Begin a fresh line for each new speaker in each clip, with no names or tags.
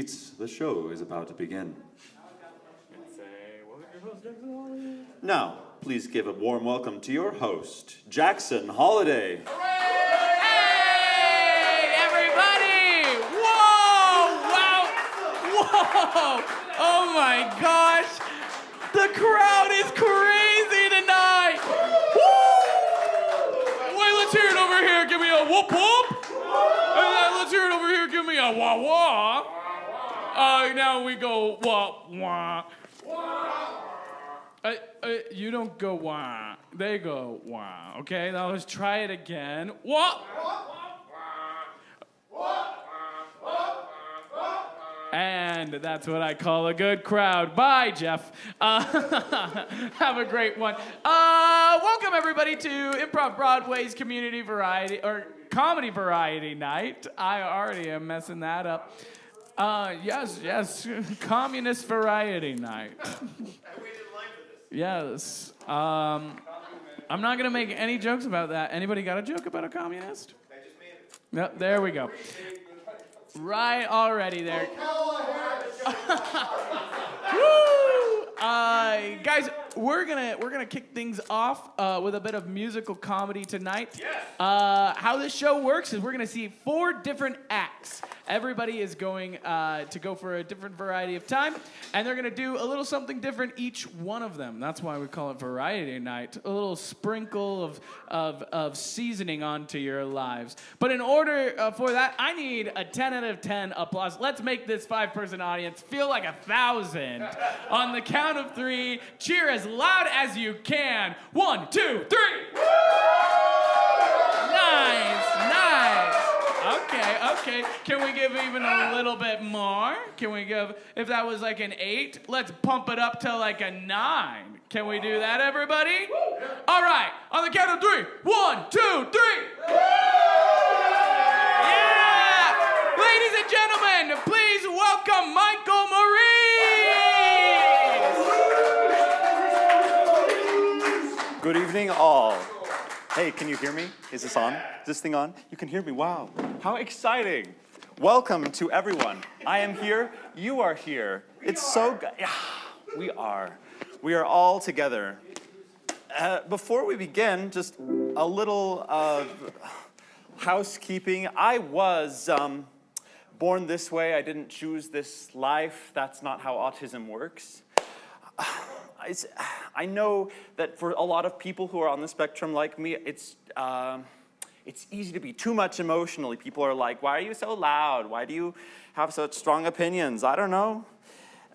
seats. The show is about to begin. Now, please give a warm welcome to your host, Jackson Holiday.
Hey, everybody! Whoa! Wow! Whoa! Oh my gosh! The crowd is crazy tonight! Woo! Wait, let's hear it over here. Give me a whoop whoop. And then let's hear it over here. Give me a wah wah. Now we go wah wah. You don't go wah. They go wah. Okay, now let's try it again. Wah. And that's what I call a good crowd. Bye, Jeff. Have a great one. Welcome, everybody, to ImprovBroadway's community variety, or comedy variety night. I already am messing that up. Yes, communist variety night. Yes. I'm not going to make any jokes about that. Anybody got a joke about a communist?
I just made it.
Yep, there we go. Right already there. Woo! Guys, we're gonna kick things off with a bit of musical comedy tonight.
Yes.
How this show works is we're gonna see 4 different acts. Everybody is going to go for a different variety of time, and they're gonna do a little something different each one of them. That's why we call it Variety Night. A little sprinkle of seasoning onto your lives. But in order for that, I need a 10 out of 10 applause. Let's make this 5-person audience feel like 1,000. On the count of 3, cheer as loud as you can. 1, 2, 3. Nice. Okay. Can we give even a little bit more? Can we give, if that was like an 8, let's pump it up to like a 9. Can we do that, everybody? All right, on the count of 3. 1, 2, 3. Yeah! Ladies and gentlemen, please welcome Michael Maurice!
Good evening, all. Hey, can you hear me? Is this on? Is this thing on? You can hear me. Wow. How exciting. Welcome to everyone. I am here. You are here. It's so good. Yeah, we are. We are all together. Before we begin, just a little housekeeping. I was born this way. I didn't choose this life. That's not how autism works. I know that for a lot of people who are on the spectrum like me, it's easy to be too much emotionally. People are like, why are you so loud? Why do you have such strong opinions? I don't know.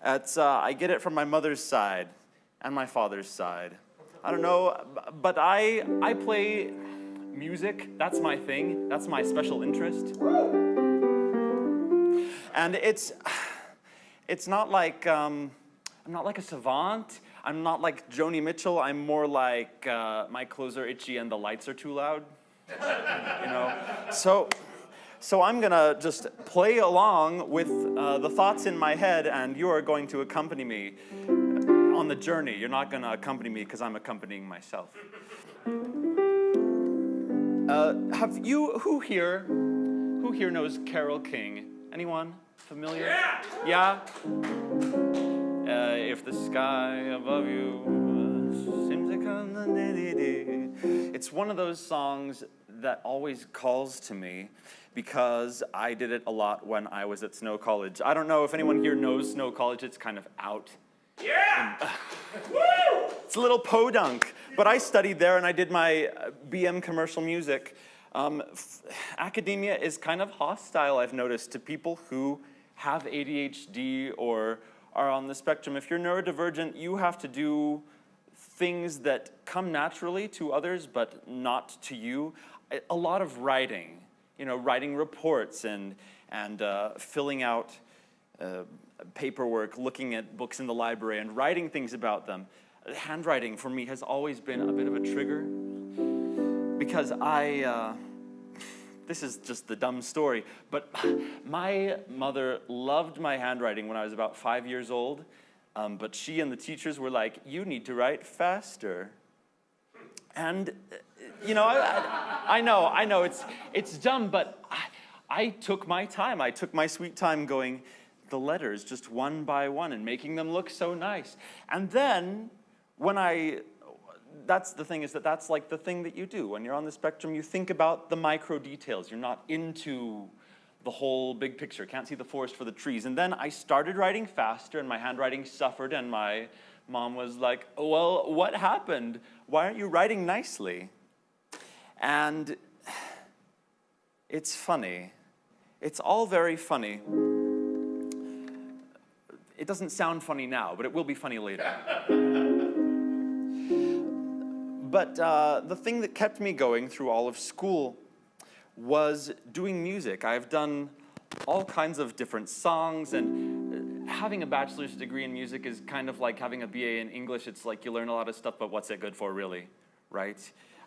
I get it from my mother's side and my father's side. I don't know, but I play music. That's my thing. That's my special interest. And it's not like, I'm not like a savant. I'm not like Joni Mitchell. I'm more like my clothes are itchy and the lights are too loud. You know? So I'm gonna just play along with the thoughts in my head, and you are going to accompany me on the journey. You're not gonna accompany me because I'm accompanying myself. Who here knows Carole King? Anyone familiar? Yeah? If the sky above you seems to come. It's one of those songs that always calls to me because I did it a lot when I was at Snow College. I don't know if anyone here knows Snow College. It's kind of out.
Yeah!
It's a little podunk. But I studied there and I did my BM commercial music. Academia is kind of hostile, I've noticed, to people who have ADHD or are on the spectrum. If you're neurodivergent, you have to do things that come naturally to others, but not to you. A lot of writing, writing reports and filling out paperwork, looking at books in the library and writing things about them. Handwriting for me has always been a bit of a trigger because this is just the dumb story, but my mother loved my handwriting when I was about 5 years old, but she and the teachers were like, you need to write faster. And, I know, it's dumb, but I took my time. I took my sweet time going, the letters just one by one and making them look so nice. And then that's the thing, is that's like the thing that you do. When you're on the spectrum, you think about the micro details. You're not into the whole big picture. Can't see the forest for the trees. And then I started writing faster, and my handwriting suffered, and my mom was like, well, what happened? Why aren't you writing nicely? And it's funny. It's all very funny. It doesn't sound funny now, but it will be funny later. But the thing that kept me going through all of school was doing music. I've done all kinds of different songs, and having a bachelor's degree in music is kind of like having a BA in English. It's like you learn a lot of stuff, but what's it good for, really, right?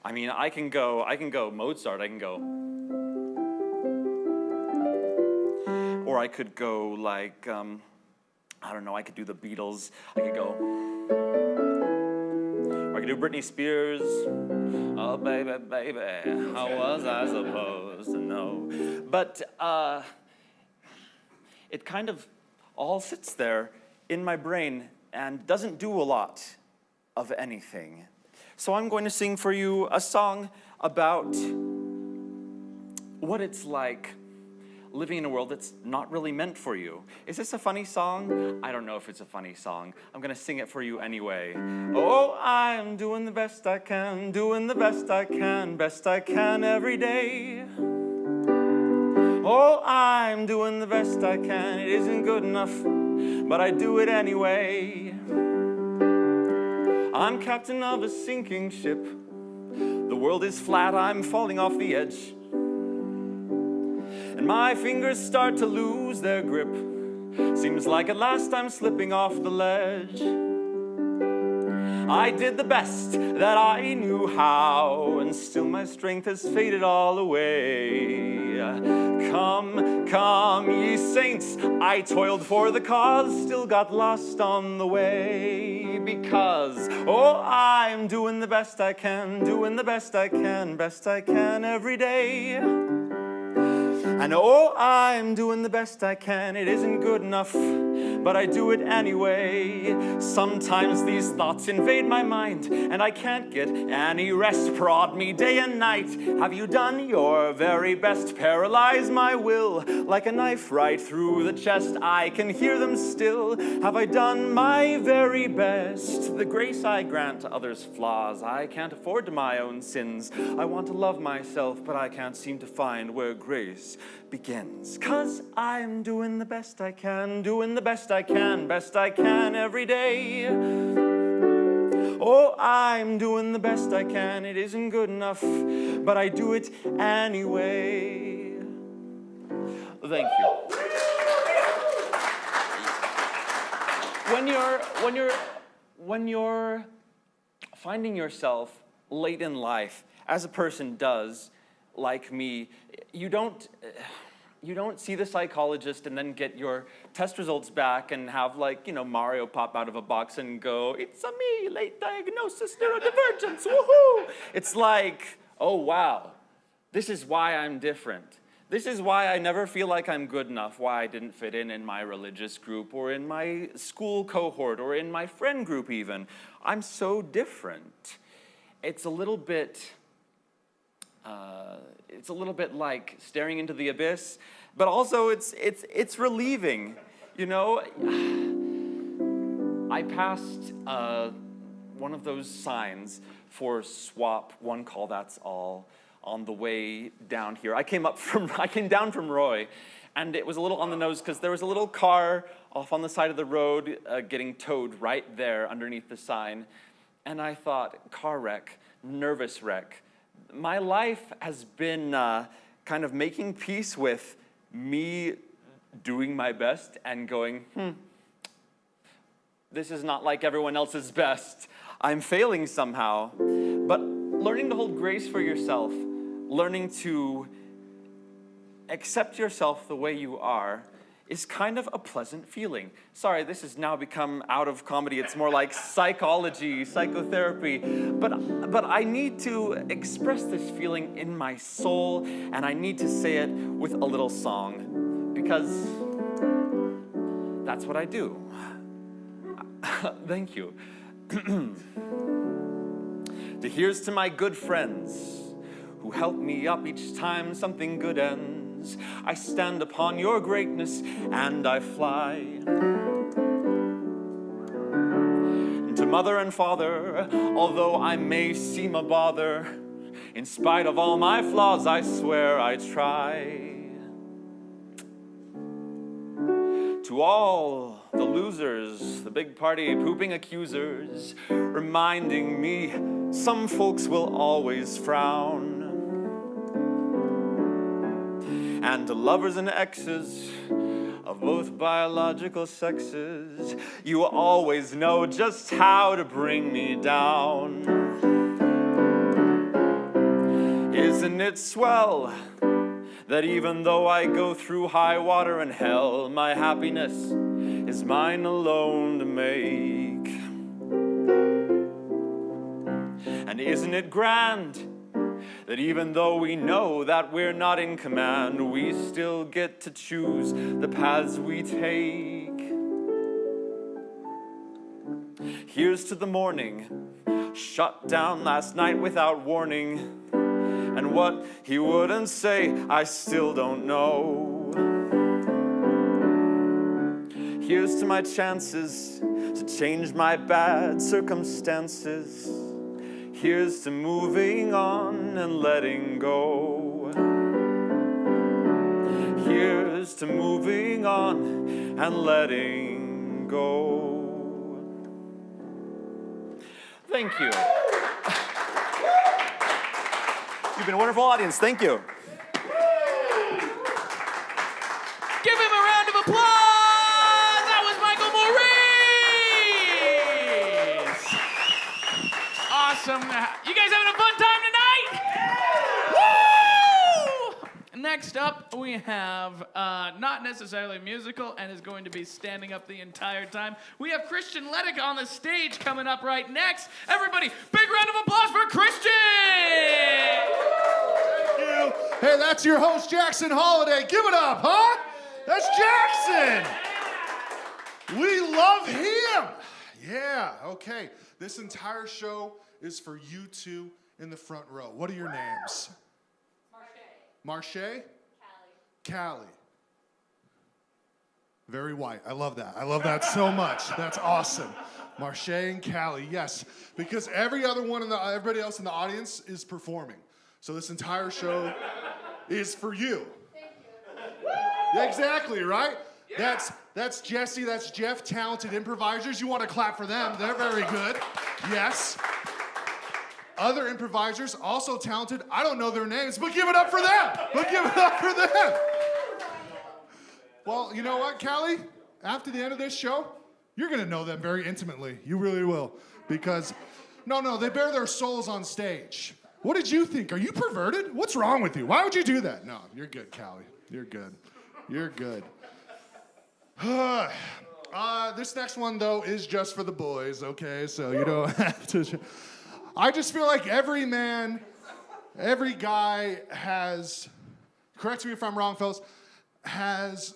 I mean, I can go Mozart, I can go, or I could go like, I don't know, I could do the Beatles, I could go, or I could do Britney Spears. Oh, baby, baby, how was I supposed to know? But it kind of all sits there in my brain and doesn't do a lot of anything. So I'm going to sing for you a song about what it's like living in a world that's not really meant for you. Is this a funny song? I don't know if it's a funny song. I'm gonna sing it for you anyway. Oh, I'm doing the best I can, doing the best I can every day. Oh, I'm doing the best I can, it isn't good enough, but I do it anyway. I'm captain of a sinking ship. The world is flat, I'm falling off the edge. And my fingers start to lose their grip. Seems like at last I'm slipping off the ledge. I did the best that I knew how, and still my strength has faded all away. Come, come, ye saints, I toiled for the cause, still got lost on the way. Because, oh, I'm doing the best I can, doing the best I can every day. And oh, I'm doing the best I can, it isn't good enough, but I do it anyway. Sometimes these thoughts invade my mind, and I can't get any rest, prod me day and night. Have you done your very best? Paralyze my will, like a knife right through the chest, I can hear them still. Have I done my very best? The grace I grant to others' flaws, I can't afford to my own sins. I want to love myself, but I can't seem to find where grace begins. 'Cause I'm doing the best I can, doing the best I can every day. Oh, I'm doing the best I can, it isn't good enough, but I do it anyway. Thank you. When you're finding yourself late in life, as a person does, like me, you don't see the psychologist and then get your test results back and have, like, Mario pop out of a box and go, "It's a me, late diagnosis, neurodivergence, woohoo!" It's like, oh wow, this is why I'm different. This is why I never feel like I'm good enough, why I didn't fit in my religious group or in my school cohort or in my friend group even. I'm so different. It's a little bit like staring into the abyss, but also it's relieving, I passed one of those signs for swap, one call, that's all, on the way down here. I came down from Roy, and it was a little on the nose because there was a little car off on the side of the road getting towed right there underneath the sign, and I thought, car wreck, nervous wreck. My life has been kind of making peace with me doing my best and going, this is not like everyone else's best. I'm failing somehow. But learning to hold grace for yourself, learning to accept yourself the way you are, is kind of a pleasant feeling. Sorry, this has now become out of comedy. It's more like psychology, psychotherapy. But I need to express this feeling in my soul, and I need to say it with a little song. Because that's what I do. Thank you. Here's to my good friends who help me up each time something good ends. I stand upon your greatness and I fly. To mother and father, although I may seem a bother, in spite of all my flaws, I swear I try. To all the losers, the big party pooping accusers, reminding me some folks will always frown. And to lovers and exes of both biological sexes, you always know just how to bring me down. Isn't it swell that even though I go through high water and hell, my happiness is mine alone to make? And isn't it grand that even though we know that we're not in command, we still get to choose the paths we take? Here's to the morning, shut down last night without warning. And what he wouldn't say, I still don't know. Here's to my chances to change my bad circumstances. Here's to moving on and letting go. Here's to moving on and letting go. Thank you. You've been a wonderful audience. Thank you.
Give him a round of applause! That was Michael Maurice! Awesome. You guys having a fun time tonight? Woo! Next up, we have not necessarily musical and is going to be standing up the entire time. We have Christian Leddick on the stage coming up right next. Everybody, big round of applause for Christian!
Hey, that's your host, Jackson Holiday. Give it up, huh? That's Jackson. We love him. Yeah, okay. This entire show is for you two in the front row. What are your names? Marche. Callie. Very white. I love that. I love that so much. That's awesome. Marche and Callie, yes. Because everybody else in the audience is performing. So this entire show is for you. Thank you. Yeah, exactly, right? Yeah. That's Jesse, that's Jeff, talented improvisers. You want to clap for them. They're very good. Yes. Other improvisers, also talented. I don't know their names, but give it up for them. Well, you know what, Callie? After the end of this show, you're going to know them very intimately. You really will. Because, no, they bare their souls on stage. What did you think? Are you perverted? What's wrong with you? Why would you do that? No, you're good, Callie. You're good. This next one, though, is just for the boys, okay? So you don't have to... I just feel like every man, every guy has... Correct me if I'm wrong, fellas. Have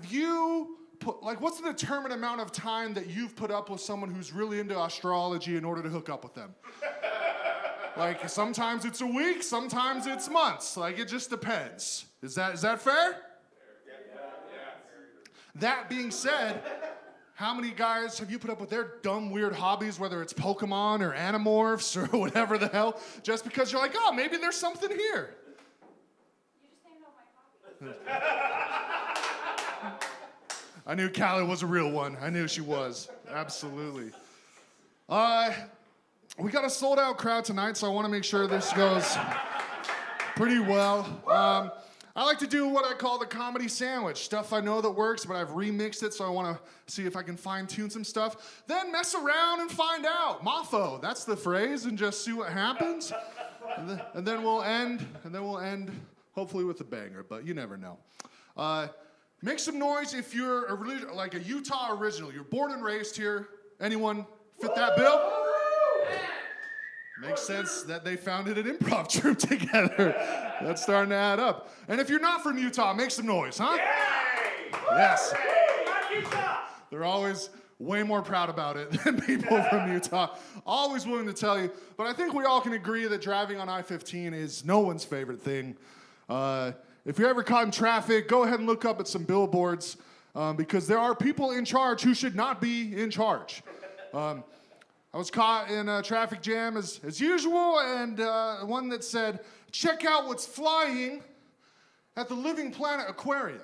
you put... Like, what's the determined amount of time that you've put up with someone who's really into astrology in order to hook up with them? Like, sometimes it's a week, sometimes it's months. Like, it just depends. Is that fair? That being said, how many guys have you put up with their dumb, weird hobbies, whether it's Pokemon or Animorphs or whatever the hell, just because you're like, oh, maybe there's something here?
You just named all my hobbies.
I knew Callie was a real one. I knew she was. Absolutely. We got a sold-out crowd tonight, so I want to make sure this goes pretty well. I like to do what I call the comedy sandwich. Stuff I know that works, but I've remixed it, so I want to see if I can fine-tune some stuff. Then mess around and find out. Motho, that's the phrase, and just see what happens. And then we'll end hopefully with a banger, but you never know. Make some noise if you're like a Utah original. You're born and raised here. Anyone fit that bill? Makes sense that they founded an improv troupe together. That's starting to add up. And if you're not from Utah, make some noise, huh? Yay! Yes. They're always way more proud about it than people from Utah. Always willing to tell you. But I think we all can agree that driving on I-15 is no one's favorite thing. If you're ever caught in traffic, go ahead and look up at some billboards because there are people in charge who should not be in charge. I was caught in a traffic jam as usual, and one that said, "Check out what's flying at the Living Planet Aquarium."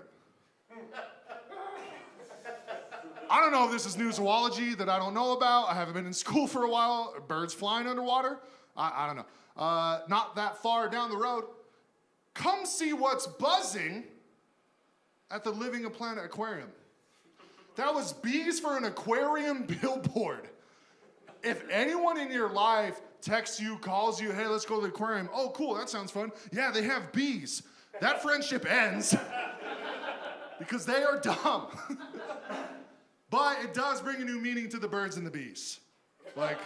I don't know if this is new zoology that I don't know about. I haven't been in school for a while. Birds flying underwater? I don't know. Not that far down the road. Come see what's buzzing at the Living Planet Aquarium. That was bees for an aquarium billboard. If anyone in your life texts you, calls you, "Hey, let's go to the aquarium." "Oh, cool, that sounds fun." "Yeah, they have bees." That friendship ends because they are dumb. But it does bring a new meaning to the birds and the bees. Like,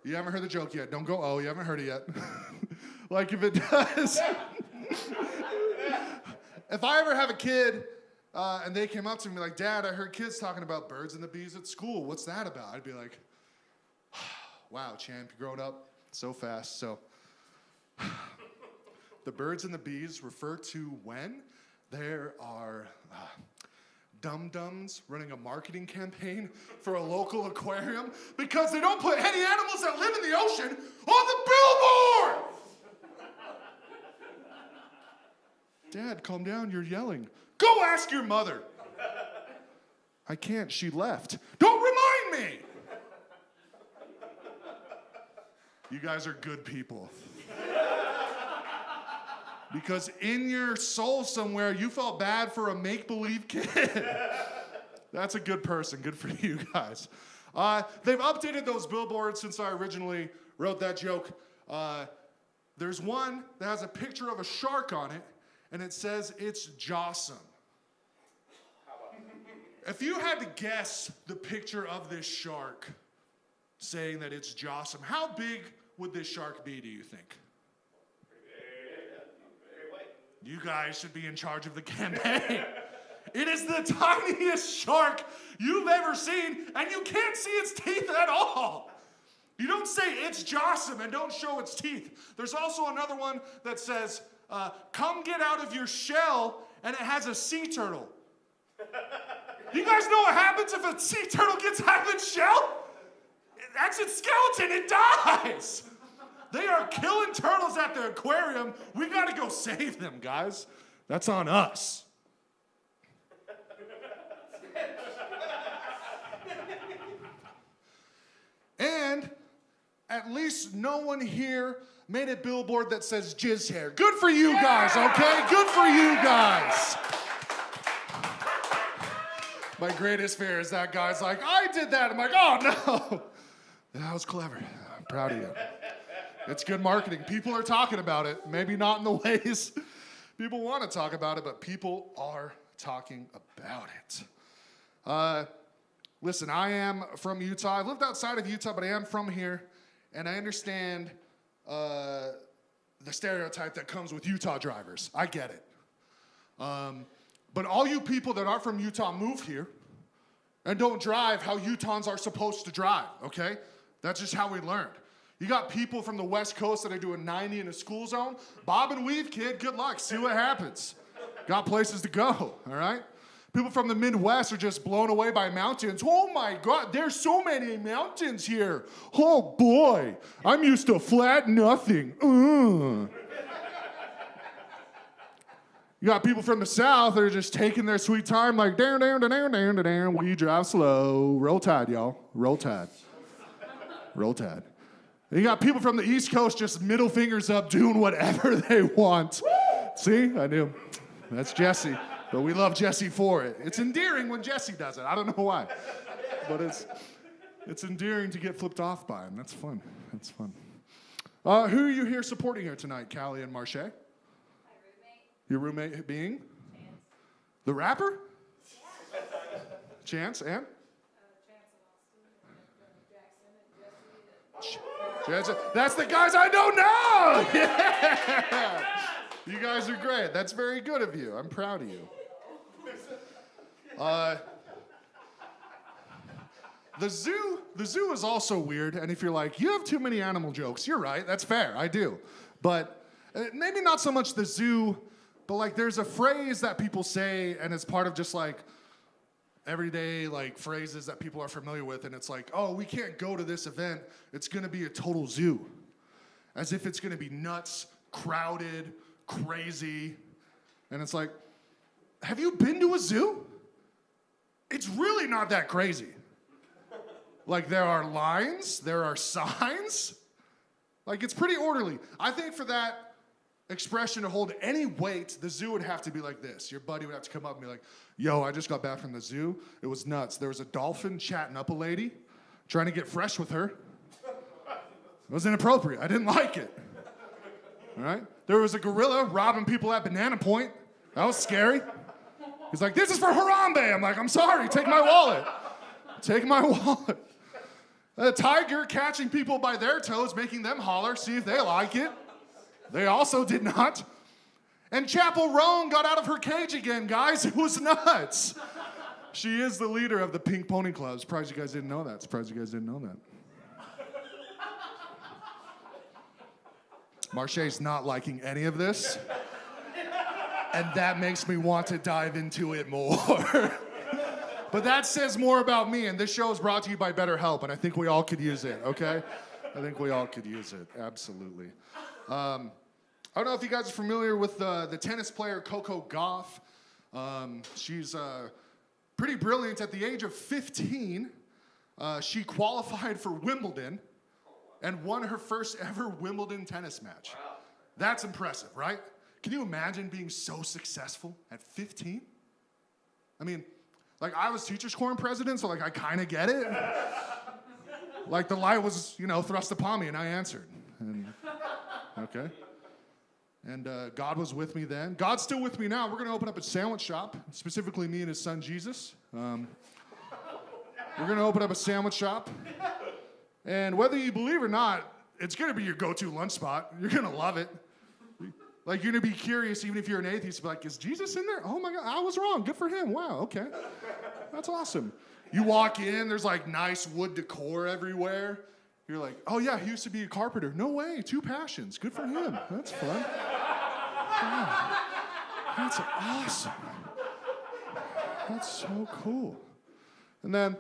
you haven't heard the joke yet. Don't go, "Oh, you haven't heard it yet." Like, if it does. If I ever have a kid and they came up to me like, "Dad, I heard kids talking about birds and the bees at school. What's that about?" I'd be like, "Wow, champ, you're growing up so fast." So, the birds and the bees refer to when there are dum-dums running a marketing campaign for a local aquarium because they don't put any animals that live in the ocean on the billboard. "Dad, calm down, you're yelling." "Go ask your mother." "I can't, she left." "Don't remind me." You guys are good people. Because in your soul somewhere, you felt bad for a make-believe kid. That's a good person. Good for you guys. They've updated those billboards since I originally wrote that joke. There's one that has a picture of a shark on it, and it says it's Jossum. If you had to guess the picture of this shark saying that it's Jossum, how big would this shark be, do you think? You guys should be in charge of the campaign. It is the tiniest shark you've ever seen, and you can't see its teeth at all. You don't say it's Jossum and don't show its teeth. There's also another one that says, "Come get out of your shell," and it has a sea turtle. You guys know what happens if a sea turtle gets out of its shell? That's its skeleton, it dies. They are killing turtles at the aquarium. We gotta go save them, guys. That's on us. And at least no one here made a billboard that says jizz hair. Good for you guys, okay? Good for you guys. My greatest fear is that guy's like, "I did that." I'm like, "Oh no." That was clever. I'm proud of you. It's good marketing. People are talking about it. Maybe not in the ways people want to talk about it, but people are talking about it. Listen, I am from Utah. I've lived outside of Utah, but I am from here, and I understand the stereotype that comes with Utah drivers. I get it. But all you people that are from Utah move here and don't drive how Utahns are supposed to drive, okay? That's just how we learned. You got people from the West Coast that are doing 90 in a school zone. Bob and weave, kid, good luck. See what happens. Got places to go, all right? People from the Midwest are just blown away by mountains. Oh my God, there's so many mountains here. Oh boy, I'm used to flat nothing. You got people from the South that are just taking their sweet time, like, down, down, down, down, down, down. We drive slow. Roll Tide, y'all. Roll Tide. Roll Tide. And you got people from the East Coast just middle fingers up doing whatever they want. See, I knew. That's Jesse. But we love Jesse for it. It's endearing when Jesse does it. I don't know why. But it's endearing to get flipped off by him. That's fun. That's fun. Who are you here supporting here tonight, Callie and Marche?
My roommate.
Your roommate being?
Chance.
The rapper?
Yeah.
Chance and?
Chance and Austin and Jackson and Jesse.
Chance. That's the guys I don't know! Yeah! You guys are great. That's very good of you. I'm proud of you. The zoo is also weird, and if you're like, you have too many animal jokes, you're right, that's fair, I do. But maybe not so much the zoo, but like there's a phrase that people say, and it's part of just like everyday like phrases that people are familiar with, and it's like, oh, we can't go to this event, it's gonna be a total zoo. As if it's gonna be nuts, crowded, crazy, and it's like, have you been to a zoo? It's really not that crazy. Like, there are lines, there are signs. Like, it's pretty orderly. I think for that expression to hold any weight, the zoo would have to be like this. Your buddy would have to come up and be like, yo, I just got back from the zoo. It was nuts. There was a dolphin chatting up a lady, trying to get fresh with her. It was inappropriate. I didn't like it. All right? There was a gorilla robbing people at Banana Point. That was scary. He's like, this is for Harambe. I'm like, I'm sorry, take my wallet. Take my wallet. A tiger catching people by their toes, making them holler, see if they like it. They also did not. And Chapel Roan got out of her cage again, guys. It was nuts. She is the leader of the Pink Pony Club. Surprised you guys didn't know that. Marche's not liking any of this. And that makes me want to dive into it more. But that says more about me, and this show is brought to you by BetterHelp, and I think we all could use it, okay? I think we all could use it, absolutely. I don't know if you guys are familiar with the tennis player Coco Gauff. She's pretty brilliant. At the age of 15, she qualified for Wimbledon and won her first ever Wimbledon tennis match. Wow. That's impressive, right? Can you imagine being so successful at 15? I mean, like, I was teacher's quorum president, so, like, I kind of get it. Like, the light was, thrust upon me, and I answered. And, okay. And God was with me then. God's still with me now. We're going to open up a sandwich shop, specifically me and his son, Jesus. We're going to open up a sandwich shop. And whether you believe or not, it's going to be your go-to lunch spot. You're going to love it. Like, you're going to be curious, even if you're an atheist, be like, is Jesus in there? Oh, my God, I was wrong. Good for him. Wow, okay. That's awesome. You walk in, there's, like, nice wood decor everywhere. You're like, oh, yeah, he used to be a carpenter. No way, 2 passions. Good for him. That's fun. Wow. That's awesome. That's so cool. And then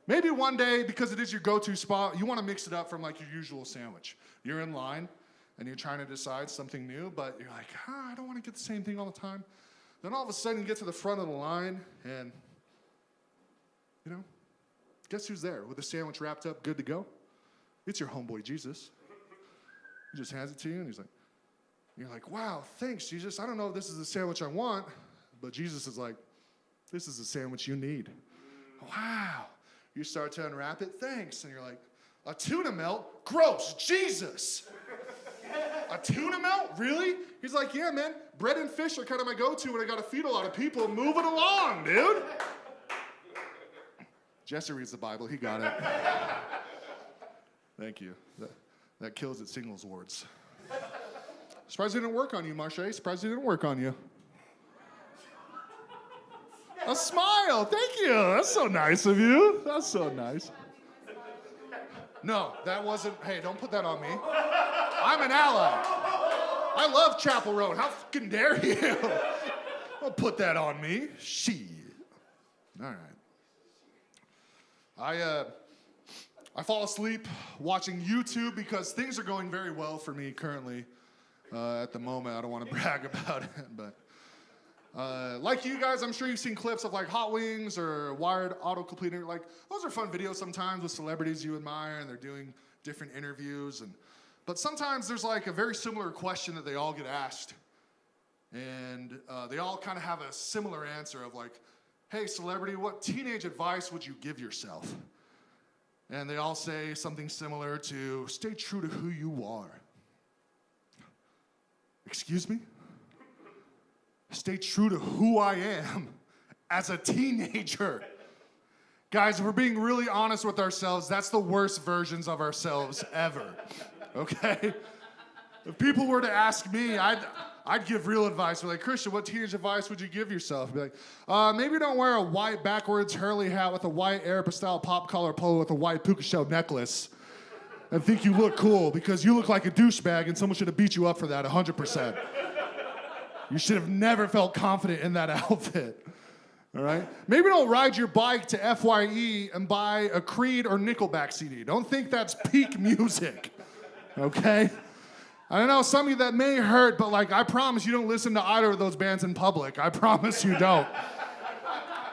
maybe one day, because it is your go-to spot, you want to mix it up from, like, your usual sandwich. You're in line, and you're trying to decide something new, but you're like, I don't want to get the same thing all the time. Then all of a sudden, you get to the front of the line, and, guess who's there with the sandwich wrapped up, good to go? It's your homeboy, Jesus. He just hands it to you, and you're like, wow, thanks, Jesus. I don't know if this is the sandwich I want, but Jesus is like, this is the sandwich you need. Wow. You start to unwrap it, thanks, and you're like, a tuna melt? Gross, Jesus. A tuna melt? Really? He's like, yeah, man, bread and fish are kind of my go-to when I gotta feed a lot of people. Move it along, dude. Jesse reads the Bible, he got it. Thank you. That kills at Singles Awards. Surprised it didn't work on you, Marche. Surprised it didn't work on you. A smile, thank you. That's so nice of you. That's so nice. No, that wasn't, hey, don't put that on me. I'm an ally. I love Chapel Roan. How fucking dare you? Don't put that on me. Shit. All right. I fall asleep watching YouTube because things are going very well for me currently. At the moment, I don't want to brag about it, but like you guys, I'm sure you've seen clips of like Hot Wings or Wired Autocompleter. Like, those are fun videos sometimes with celebrities you admire, and they're doing different interviews. But sometimes there's like a very similar question that they all get asked. And they all kind of have a similar answer of like, hey, celebrity, what teenage advice would you give yourself? And they all say something similar to, stay true to who you are. Excuse me? Stay true to who I am as a teenager. Guys, if we're being really honest with ourselves, that's the worst versions of ourselves ever, okay? If people were to ask me, I'd give real advice. Be like, Christian, what teenage advice would you give yourself? Be like, maybe don't wear a white backwards Hurley hat with a white Arab-style pop collar polo with a white puka shell necklace and think you look cool because you look like a douchebag and someone should have beat you up for that 100%. You should have never felt confident in that outfit. All right? Maybe don't ride your bike to FYE and buy a Creed or Nickelback CD. Don't think that's peak music. Okay? I know some of you that may hurt, but like I promise you don't listen to either of those bands in public. I promise you don't.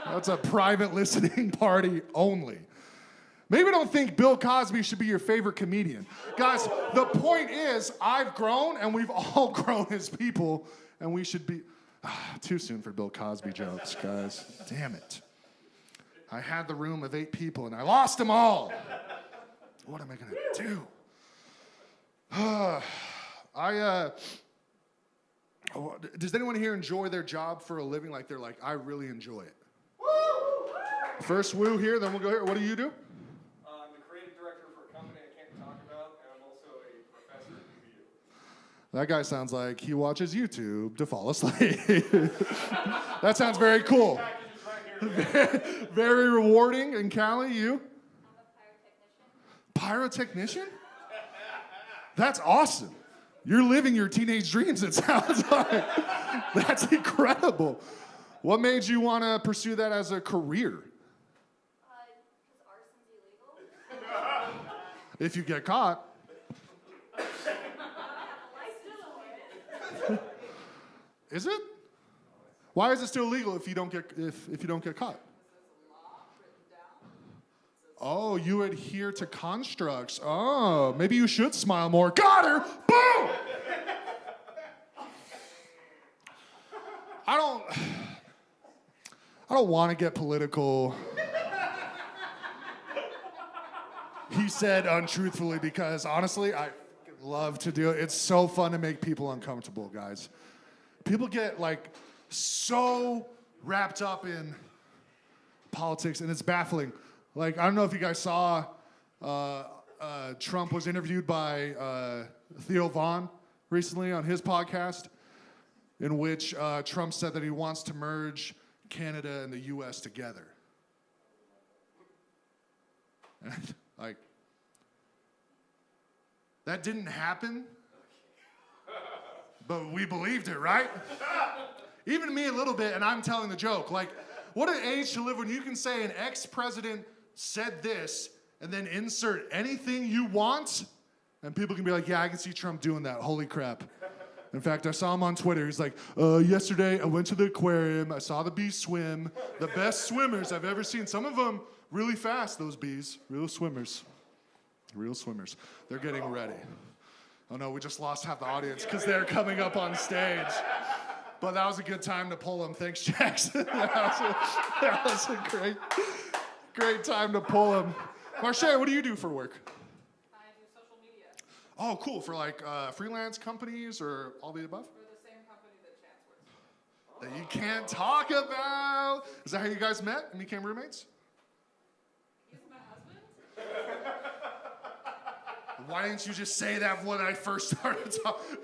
That's a private listening party only. Maybe don't think Bill Cosby should be your favorite comedian. Guys, the point is I've grown and we've all grown as people and we should be... too soon for Bill Cosby jokes, guys. Damn it. I had the room of 8 people and I lost them all. What am I gonna do? Does anyone here enjoy their job for a living? Like they're like, I really enjoy it. First woo here, then we'll go here. What do you do?
I'm the creative director for a company I can't talk about, and I'm also a professor at UVU.
That guy sounds like he watches YouTube to fall asleep. That sounds very cool. Very rewarding. And Callie, you?
I'm a pyrotechnician.
Pyrotechnician? That's awesome. You're living your teenage dreams, it sounds like. That's incredible. What made you want to pursue that as a career?
Because arson's illegal.
If you get caught.
I have a license for it.
Is it? Why is it still illegal if you don't get caught? Oh, you adhere to constructs. Oh, maybe you should smile more. Got her! Boom! I don't want to get political. He said untruthfully because honestly, I love to do it. It's so fun to make people uncomfortable, guys. People get like so wrapped up in politics and it's baffling. Like, I don't know if you guys saw, Trump was interviewed by Theo Vaughn recently on his podcast, in which Trump said that he wants to merge Canada and the U.S. together. And, like, that didn't happen, but we believed it, right? Even me a little bit, and I'm telling the joke. Like, what an age to live when you can say an ex-president said this, and then insert anything you want, and people can be like, yeah, I can see Trump doing that. Holy crap. In fact, I saw him on Twitter. He's like, yesterday I went to the aquarium. I saw the bees swim. The best swimmers I've ever seen. Some of them really fast, those bees. Real swimmers. Real swimmers. They're getting ready. Oh no, we just lost half the audience because they're coming up on stage. But that was a good time to pull them. Thanks, Jackson. that was a great time to pull them. Marche, what do you do for work?
I do social media
Oh, cool. For like freelance companies or all the above?
for the same company that Chance works for.
That you can't talk about. Is that how you guys met and became roommates?
He's my husband.
Why didn't you just say that when I first started talking?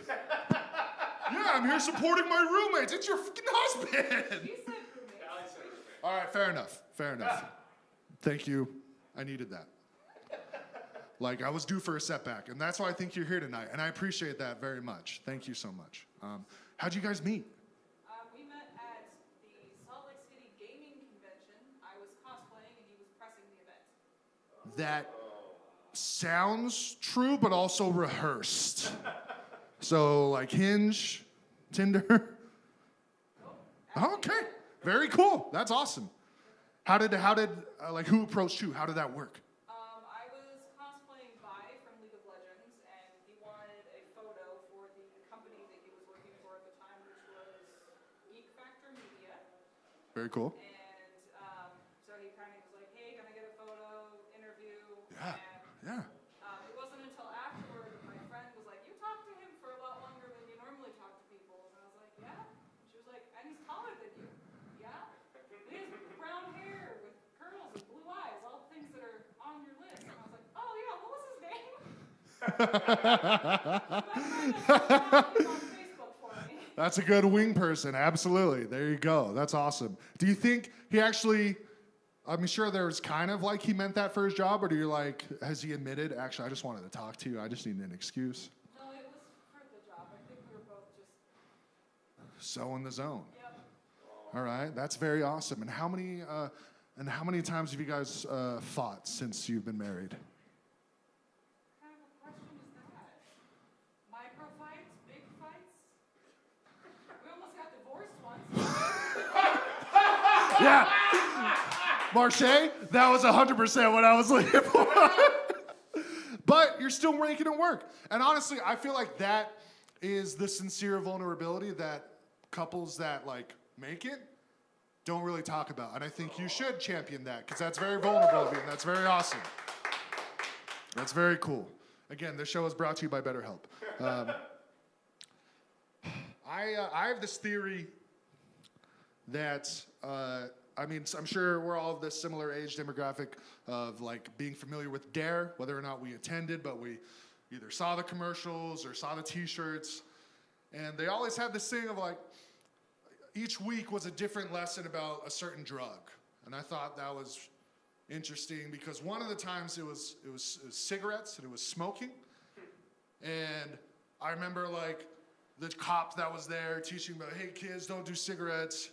Yeah, I'm here supporting my roommates. It's your fucking husband.
He said roommates.
All right, fair enough. Fair enough. Thank you. I needed that. Like, I was due for a setback, and that's why I think you're here tonight, and I appreciate that very much. Thank you so much. How'd you guys meet?
We met at the Salt Lake City Gaming Convention. I was cosplaying and he was pressing the event.
That sounds true, but also rehearsed. So, like Hinge, Tinder. Okay, very cool. That's awesome. How did who approached you? How did that work?
I was cosplaying Vi from League of Legends, and he wanted a photo for the company that he was working for at the time, which was Geek Factor Media.
Very cool.
And so he kind of was like, hey, can I get a photo interview?
Yeah,
And,
yeah.
it wasn't until afterward that my friend was like, you talked to him for a lot longer than you normally talk to people. And I was like, yeah. She was like, and he's taller than you. Yeah. He has brown hair with curls and blue eyes, all the things that are on your list. And I was like, oh yeah, what was his name? My friend has he's on Facebook for me.
That's a good wing person, absolutely. There you go. That's awesome. Do you think he actually, I'm sure there's kind of like he meant that for his job, or do you like, has he admitted, actually, I just wanted to talk to you, I just need an excuse?
No, it was for the job. I think we were both just,
So in the zone.
yep.
All right, that's very awesome. And how many times have you guys fought since you've been married?
What kind of a question is that? Micro fights? Big fights? We almost got divorced once.
Yeah. Marche, that was 100% what I was looking for. But you're still making it work. And honestly, I feel like that is the sincere vulnerability that couples that like make it don't really talk about. And I think you should champion that because that's very vulnerable of you and that's very awesome. That's very cool. Again, this show is brought to you by BetterHelp. I have this theory that, I'm sure we're all of this similar age demographic of like being familiar with DARE, whether or not we attended, but we either saw the commercials or saw the t-shirts. And they always had this thing of like, each week was a different lesson about a certain drug. And I thought that was interesting because one of the times it was cigarettes and it was smoking. And I remember like the cop that was there teaching about, hey kids, don't do cigarettes.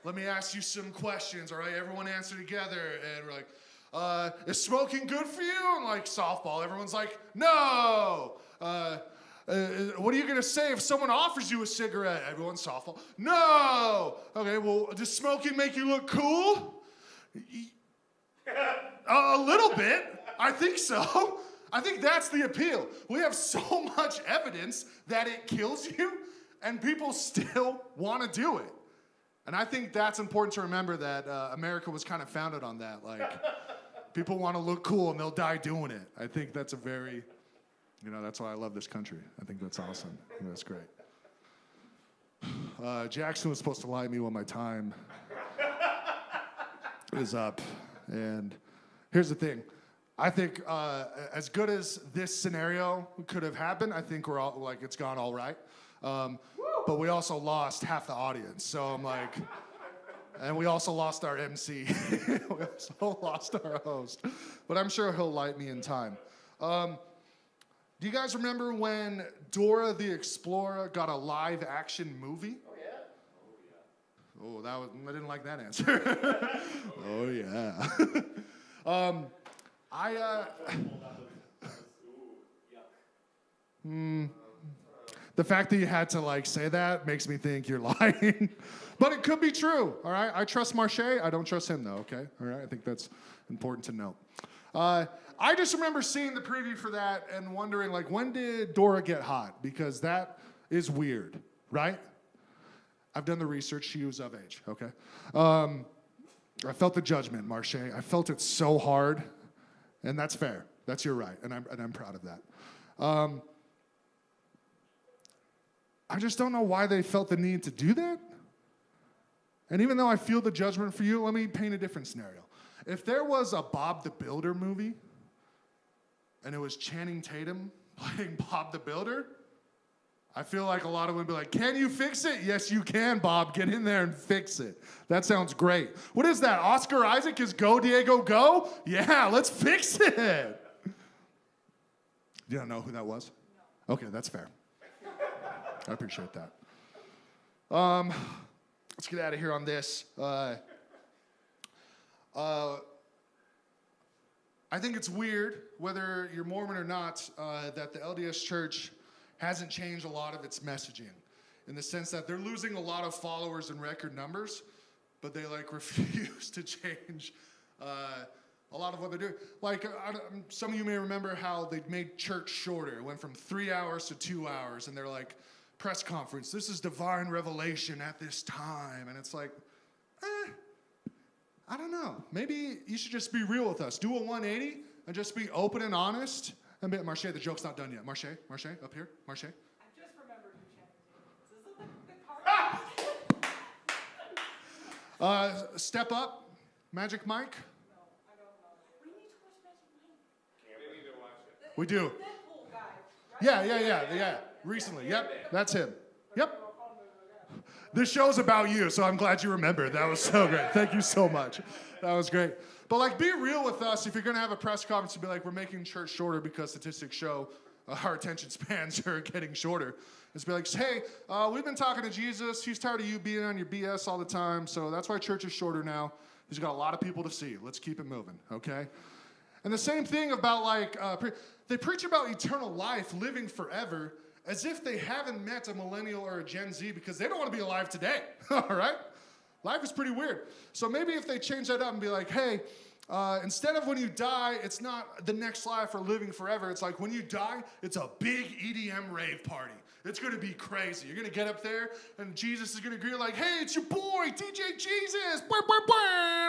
Let me ask you some questions, all right? Everyone answer together. And we're like, is smoking good for you? And like softball, everyone's like, no. What are you gonna say if someone offers you a cigarette? Everyone's softball. No. Okay, well, does smoking make you look cool? A little bit. I think so. I think that's the appeal. We have so much evidence that it kills you, and people still want to do it. And I think that's important to remember that America was kind of founded on that. Like, people want to look cool and they'll die doing it. I think that's a very, that's why I love this country. I think that's awesome. That's great. Jackson was supposed to lie to me when my time is up. And here's the thing. I think as good as this scenario could have happened, I think we're all like, it's gone all right. But we also lost half the audience. So I'm like, and we also lost our MC. We also lost our host. But I'm sure he'll light me in time. Do you guys remember when Dora the Explorer got a live action movie?
Oh, yeah.
Oh, I didn't like that answer. Oh, yeah. The fact that you had to like say that makes me think you're lying. But it could be true, all right? I trust Marche. I don't trust him, though, okay? All right, I think that's important to note. I just remember seeing the preview for that and wondering, like, when did Dora get hot? Because that is weird, right? I've done the research. She was of age, okay? I felt the judgment, Marche. I felt it so hard, and that's fair. That's your right, and I'm proud of that. I just don't know why they felt the need to do that. And even though I feel the judgment for you, let me paint a different scenario. If there was a Bob the Builder movie, and it was Channing Tatum playing Bob the Builder, I feel like a lot of women would be like, can you fix it? Yes, you can, Bob. Get in there and fix it. That sounds great. What is that? Oscar Isaac is Go, Diego, Go? Yeah, let's fix it. You don't know who that was? No. Okay, that's fair. I appreciate that. Let's get out of here on this. I think it's weird, whether you're Mormon or not, that the LDS Church hasn't changed a lot of its messaging, in the sense that they're losing a lot of followers in record numbers, but they like refuse to change a lot of what they're doing. Like, some of you may remember how they made church shorter. It went from 3 hours to 2 hours, and they're like, press conference, this is divine revelation at this time. And it's like, I don't know. Maybe you should just be real with us. Do a 180 and just be open and honest. And be, Marche, the joke's not done yet. Marche, up here. Marche.
I just remembered you, Channing Tatum. This is the card.
Step up. Magic Mike.
No, I don't know. We need to watch Magic Mike.
We need to watch it.
We do.
Deadpool guy, right?
Yeah. Recently. Yep. That's him. Yep. This show's about you, so I'm glad you remembered. That was so great. Thank you so much. That was great. But like, be real with us. If you're gonna have a press conference and be like, we're making church shorter because statistics show our attention spans are getting shorter. It's be like, hey, we've been talking to Jesus. He's tired of you being on your BS all the time, so that's why church is shorter now. He's got a lot of people to see. Let's keep it moving, okay? And the same thing about like, they preach about eternal life, living forever, as if they haven't met a millennial or a Gen Z because they don't want to be alive today, all right? Life is pretty weird. So maybe if they change that up and be like, hey, instead of when you die, it's not the next life or living forever. It's like when you die, it's a big EDM rave party. It's going to be crazy. You're going to get up there, and Jesus is going to greet you like, hey, it's your boy, DJ Jesus.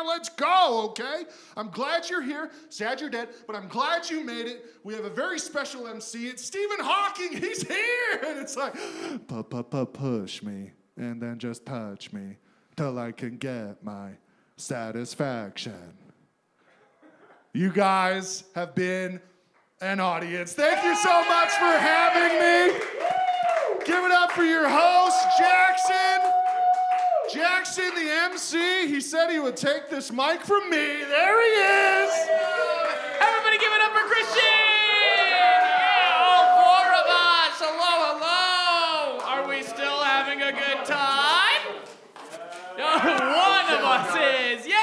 Let's go, okay? I'm glad you're here. Sad you're dead, but I'm glad you made it. We have a very special MC. It's Stephen Hawking. He's here. And it's like, push me, and then just touch me till I can get my satisfaction. You guys have been an audience. Thank you so much for having me. Give it up for your host, Jackson. Jackson, the MC. He said he would take this mic from me. There he is.
Everybody give it up for Christian! Yeah, all four of us. Hello, hello. Are we still having a good time? One of us is. Yay!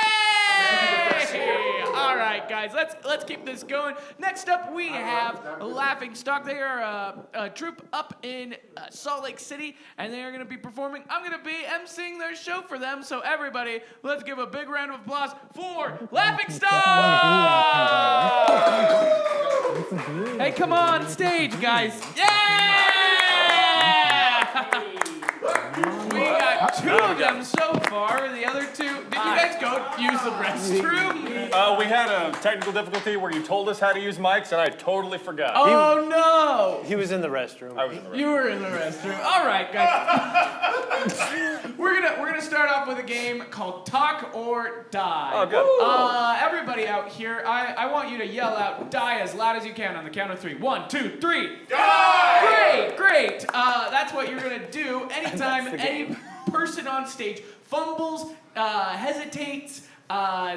All right, guys, let's keep this going. Next up, we have Laughing Stock. They are a troupe up in Salt Lake City, and they are going to be performing. I'm going to be emceeing their show for them. So everybody, let's give a big round of applause for Laughing Stock! Hey, come on stage, guys. Yeah! We got two of them so far. The other two, did you guys go use the restroom?
We had a technical difficulty where you told us how to use mics, and I totally forgot.
Oh no!
He was in the restroom.
I was in the restroom.
You were in the restroom. All right, guys. we're gonna start off with a game called Talk or Die.
Oh, good.
Everybody out here, I want you to yell out "die" as loud as you can on the count of 3. 1, 2, 3. Die! Great. That's what you're gonna do anytime any person on stage fumbles, hesitates,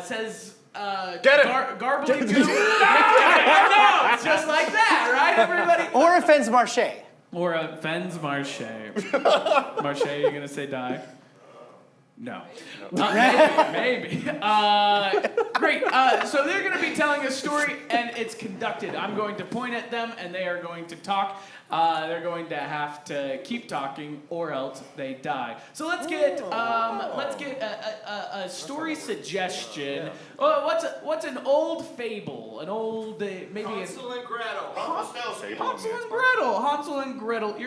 says.
Get it!
Garbly goo. No, it's just like that, right, everybody?
Or offends Marche.
Or offends Marche. Marche, you gonna say die? No. Maybe. Great. So they're gonna be telling a story, and it's conducted. I'm going to point at them, and they are going to talk. They're going to have to keep talking, or else they die. So let's get a story suggestion. What's an old fable? An old maybe
Hansel and Gretel.
Hansel and Gretel.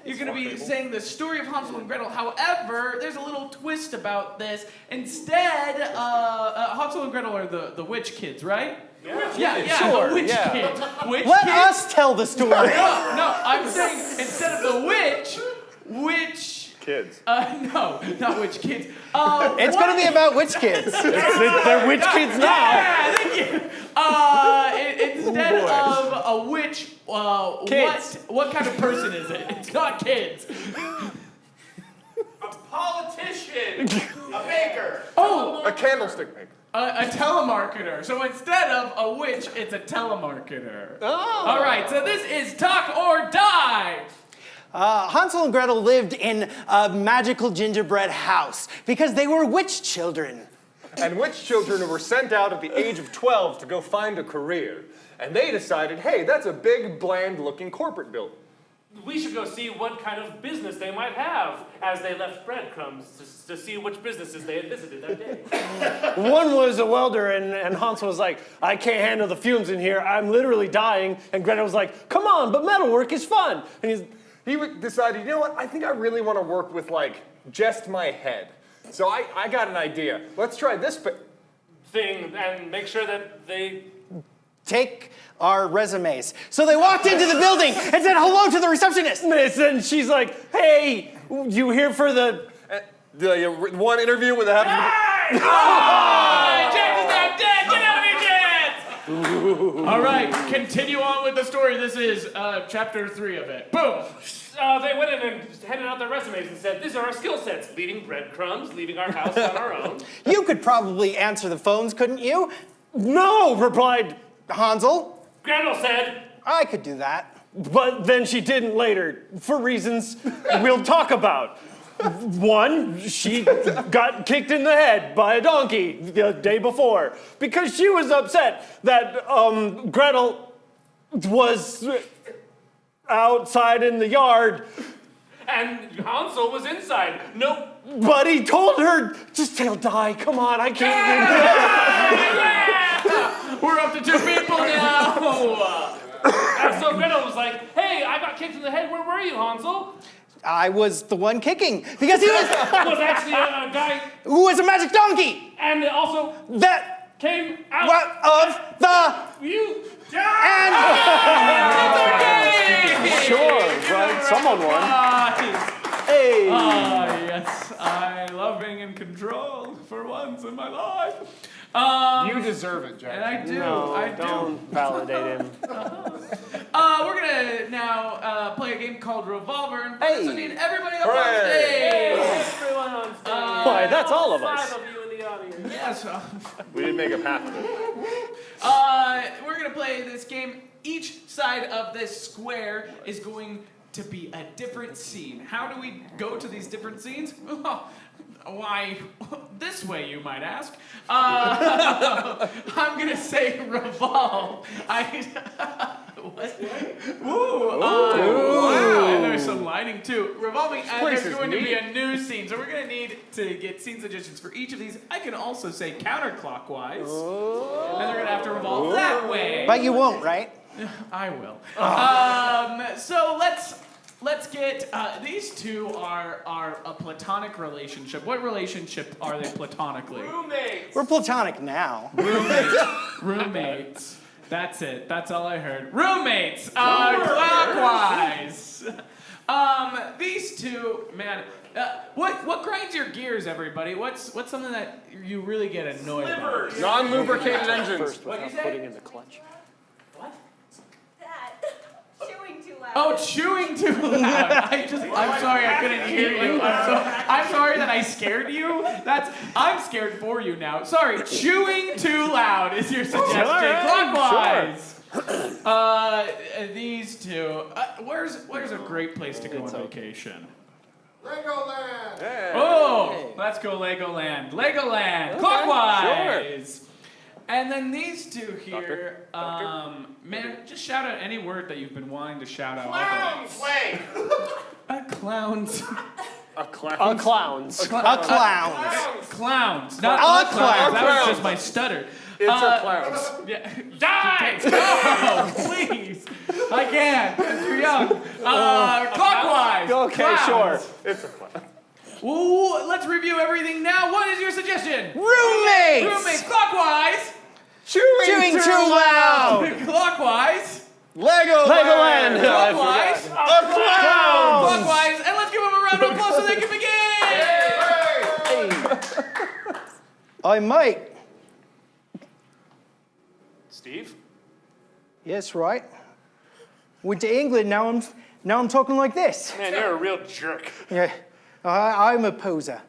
You're gonna be saying the story of Hansel and Gretel. However, there's a little twist about this. Instead, Hansel and Gretel are the witch kids, right? Yeah,
Sure,
the witch
yeah.
kids. Witch
Let
kids?
us tell the story.
No, I'm saying instead of the witch
Kids.
No, not witch kids.
It's going to be about witch kids. They're witch kids now.
Yeah, thank you. Instead of a witch,
Kids.
what kind of person is it? It's not kids.
A politician. A baker.
Oh,
A candlestick maker.
a telemarketer. So instead of a witch, it's a telemarketer.
Oh.
All right, so this is Talk or Die.
Hansel and Gretel lived in a magical gingerbread house because they were witch children.
And witch children were sent out at the age of 12 to go find a career. And they decided, hey, that's a big, bland-looking corporate building.
We should go see what kind of business they might have as they left breadcrumbs to see which businesses they had visited that day.
One was a welder, and Hansel was like, I can't handle the fumes in here. I'm literally dying. And Gretel was like, come on, but metalwork is fun. And
He decided, you know what, I think I really want to work with, like, just my head. So I got an idea. Let's try this
Thing and make sure that they...
take our resumes. So they walked into the building and said hello to the receptionist. And she's like, hey, you here for the
one interview with the happy...
Jackson's not dead! Get out of here, Jets! All right, continue on with the story. This is chapter 3 of it. Boom.
They went in and handed out their resumes and said, these are our skill sets. Leaving breadcrumbs, leaving our house on our own.
You could probably answer the phones, couldn't you? No, replied Hansel.
Gretel said,
I could do that.
But then she didn't later, for reasons we'll talk about. One, she got kicked in the head by a donkey the day before because she was upset that Gretel was outside in the yard.
and Hansel was inside. No.
But he told her, just he'll die. Come on, I can't.
We're up to 2 people now.
And so Gretel was like, hey, I got kicked in the head. Where were you, Hansel?
I was the one kicking because he was
Was actually a guy,
who was a magic donkey.
and also
That
came out
of the
you.
and
Sure, right? Someone won. Hey.
Yes, I love being in control for once in my life.
You deserve it, Jack.
And I do.
No,
I do.
don't validate him.
We're gonna now play a game called Revolver, and first we need everybody up on
Hooray.
stage.
Everyone on stage.
Why, that's all of us.
5 of you in the audience.
Yes.
We didn't make a path of it.
We're gonna play this game. Each side of this square is going to be a different scene. How do we go to these different scenes? Why, this way, you might ask. I'm gonna say revolve. What? Ooh, and there's some lighting too. Revolving, and
place
there's
is
going to be
neat.
a new scene. So we're gonna need to get scene suggestions for each of these. I can also say counterclockwise. And they're gonna have to revolve that way.
but you won't, right?
I will. So let's get these two are a platonic relationship. What relationship are they platonically?
Roommates.
We're platonic now.
Roommates. That's it. That's all I heard. Roommates. Clockwise. These two, man. What grinds your gears, everybody? What's something that you really get annoyed about?
Non-lubricated engines.
First
What'd
without
you say?
putting in the clutch.
That. Chewing too loud.
Oh, chewing too loud. I'm sorry I couldn't hear you. I'm sorry that I scared you. I'm scared for you now. Sorry, chewing too loud is your suggestion. Clockwise. These two. Where's a great place to go on vacation?
Legoland!
Oh, let's go Legoland. Legoland. Clockwise. And then these two here, man, just shout out any word that you've been wanting to shout out.
Clowns.
Clowns.
Clowns.
Clowns. Not
A
clowns.
clown.
That was just my stutter.
It's a clowns.
Yeah.
Die!
Oh, please. I can't. I'm too young. Clockwise.
Okay,
Clowns.
sure.
It's a clown.
Ooh, let's review everything now. What is your suggestion?
Roommates!
Roommates. Clockwise.
Chewing too loud!
Clockwise.
Legoland.
Clockwise.
Clowns.
Clockwise. And let's give them a round of applause so they can begin.
I might.
Steve?
Yes, right. Went to England, now I'm talking like this.
Man, you're a real jerk.
Yeah, I'm a poser.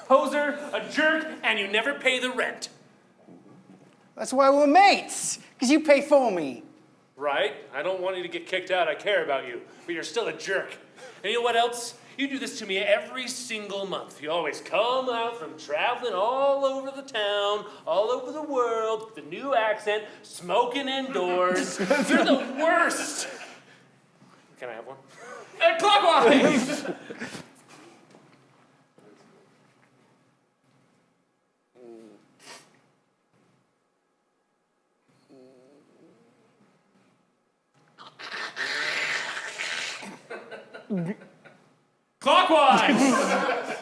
Poser, a jerk, and you never pay the rent.
That's why we're mates, because you pay for me.
Right? I don't want you to get kicked out. I care about you. But you're still a jerk. And you know what else? You do this to me every single month. You always come out from traveling all over the town, all over the world, with a new accent, smoking indoors. You're the worst. Can I have one?
Clockwise. Clockwise.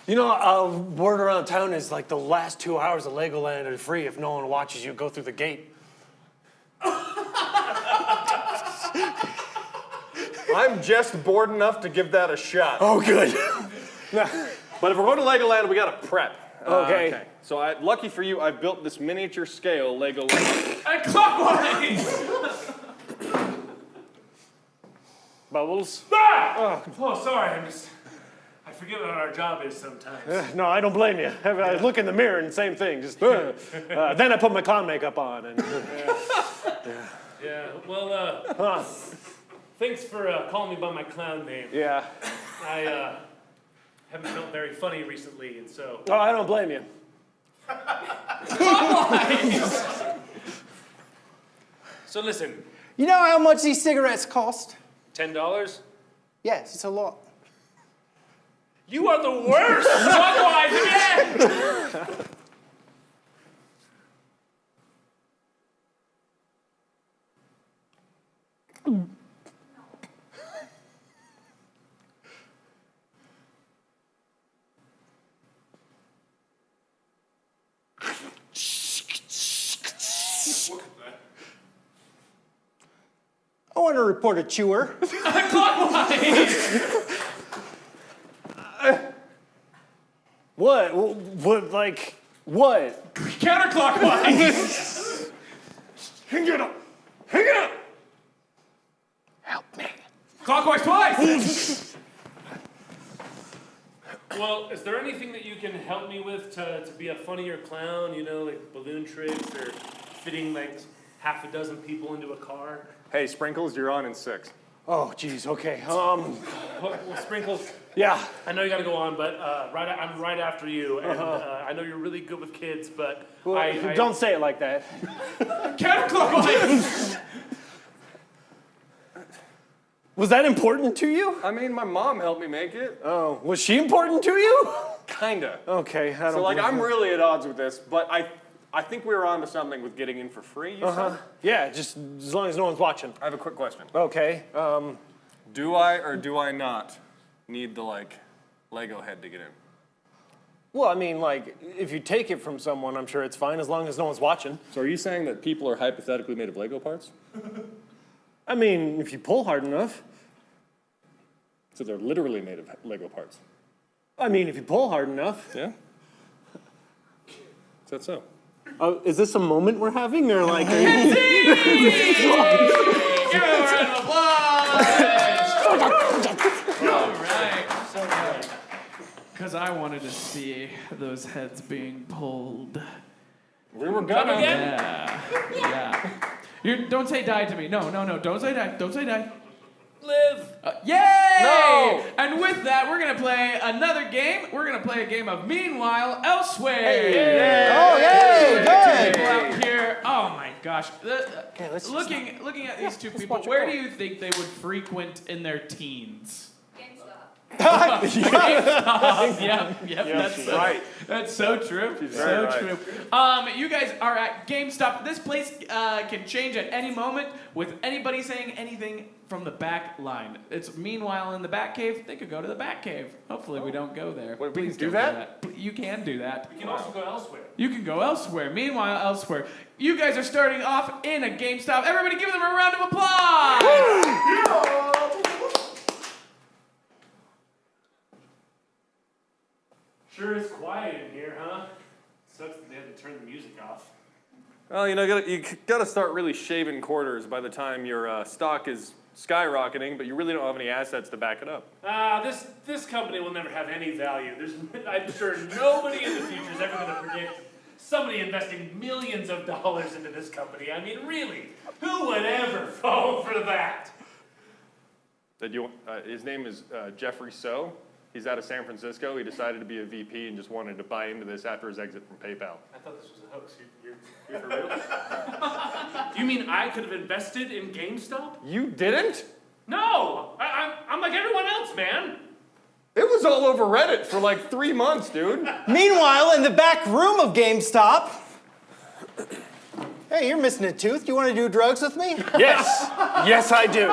You know, word around town is like the last 2 hours of Legoland are free if no one watches you go through the gate.
I'm just bored enough to give that a shot.
Oh, good.
But if we're going to Legoland, we gotta prep.
Okay.
So lucky for you, I built this miniature scale Lego.
And clockwise!
Bubbles?
Oh, sorry. I forget what our job is sometimes.
No, I don't blame you. I look in the mirror and same thing. Just then I put my clown makeup on and.
Yeah. Well, thanks for calling me by my clown name.
Yeah.
I haven't felt very funny recently, and so.
Oh, I don't blame you.
So listen,
You know how much these cigarettes cost?
$10.
Yes, it's a lot.
You are the worst. Clockwise again.
I want to report a chewer.
Clockwise!
What? What? Like what?
Counterclockwise!
Hang it up! Hang it up!
Help me.
Clockwise twice!
Well, is there anything that you can help me with to be a funnier clown? You know, like balloon tricks or fitting like half a dozen people into a car?
Hey, Sprinkles, you're on in 6.
Oh, geez. Okay.
Well, Sprinkles,
Yeah.
I know you got to go on, but I'm right after you, and I know you're really good with kids, but I
Don't say it like that.
Counterclockwise!
Was that important to you?
I mean, my mom helped me make it.
Oh, was she important to you?
Kinda.
Okay. I don't.
So, like,
believe
I'm
you.
really at odds with this, but I think we were onto something with getting in for free, you said?
Yeah, just as long as no one's watching.
I have a quick question.
Okay.
Do I or do I not need the, like, Lego head to get in?
Well, I mean, like, if you take it from someone, I'm sure it's fine as long as no one's watching.
So are you saying that people are hypothetically made of Lego parts?
I mean, if you pull hard enough.
So they're literally made of Lego parts?
I mean, if you pull hard enough.
Yeah? Is that so?
Is this a moment we're having, or like? Are you...
Give him a round of applause! All right. Because I wanted to see those heads being pulled.
We were
Come
gonna.
again?
Yeah. Don't say die to me. No. Don't say die. Don't say die.
Live.
Yay!
No!
And with that, we're going to play another game. We're going to play a game of Meanwhile Elsewhere.
Oh, yay! Good.
People out here. Oh my gosh.
let's just
Looking at these two people, where do you think they would frequent in their teens?
GameStop.
Yep, that's
right.
That's so true.
very right.
True. You guys are at GameStop. This place can change at any moment with anybody saying anything from the back line. It's meanwhile in the back cave. They could go to the back cave. Hopefully we don't go there.
Wait, we
Please
can do
don't
that?
You can do that.
You can also go elsewhere.
You can go elsewhere. Meanwhile elsewhere. You guys are starting off in a GameStop. Everybody give them a round of applause!
Sure is quiet in here, huh? Sucks that they had to turn the music off.
Well, you gotta start really shaving quarters by the time your stock is skyrocketing, but you really don't have any assets to back it up.
This company will never have any value. I'm sure nobody in the future is ever going to predict somebody investing millions of dollars into this company. I mean, really, who would ever fall for that?
His name is Jeffrey So. He's out of San Francisco. He decided to be a VP and just wanted to buy into this after his exit from PayPal.
I thought this was a hoax. You're for real? You mean I could have invested in GameStop?
You didn't?
No! I'm like everyone else, man.
It was all over Reddit for like 3 months, dude.
Meanwhile, in the back room of GameStop. Hey, you're missing a tooth. You want to do drugs with me?
Yes. Yes, I do.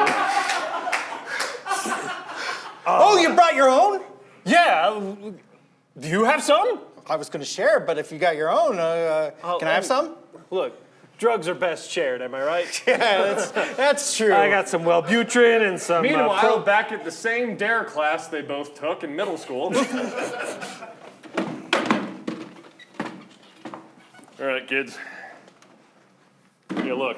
Oh, you brought your own?
Yeah. Do you have some?
I was going to share, but if you got your own, can I have some?
Look, drugs are best shared, am I right?
Yeah, that's true.
I got some Wellbutrin and some.
Meanwhile, back at the same DARE class they both took in middle school. All right, kids. Yeah, look.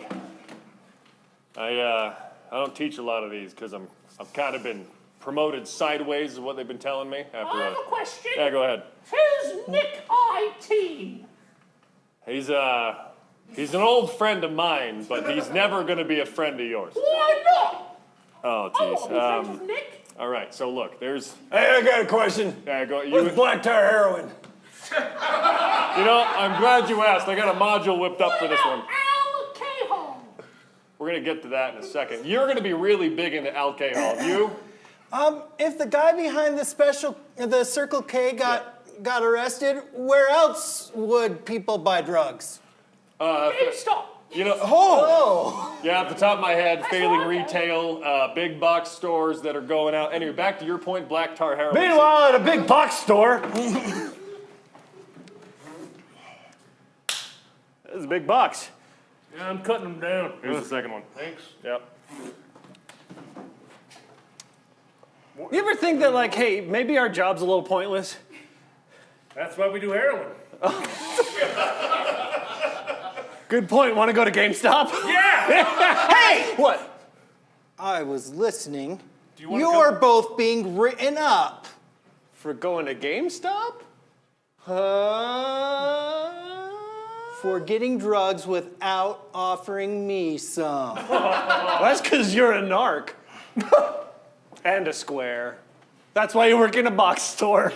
I don't teach a lot of these because I've kind of been promoted sideways is what they've been telling me. After
I have a question.
Yeah, go ahead.
Who's Nick IT?
He's an old friend of mine, but he's never going to be a friend of yours.
Why not?
Oh,
I
jeez.
want to be friends with Nick.
All right, so look, there's.
Hey, I got a question.
Yeah, go.
What's black tar heroin?
You know, I'm glad you asked. I got a module whipped up for this one.
Alcohol.
We're going to get to that in a second. You're going to be really big into alcohol. You?
If the guy behind the Circle K got arrested, where else would people buy drugs?
GameStop.
You know, yeah, off the top of my head, failing retail, big box stores that are going out. Anyway, back to your point, black tar heroin.
Meanwhile, at a big box store.
This is a big box.
Yeah, I'm cutting them down.
Here's the second one.
Thanks.
Yep.
You ever think that, like, hey, maybe our job's a little pointless?
That's why we do heroin.
Good point. Want to go to GameStop?
Yeah!
Hey!
What?
I was listening.
you wanna
You're both being written up.
For going to GameStop?
For getting drugs without offering me some.
Well, that's because you're a narc. And a square. That's why you work in a box store.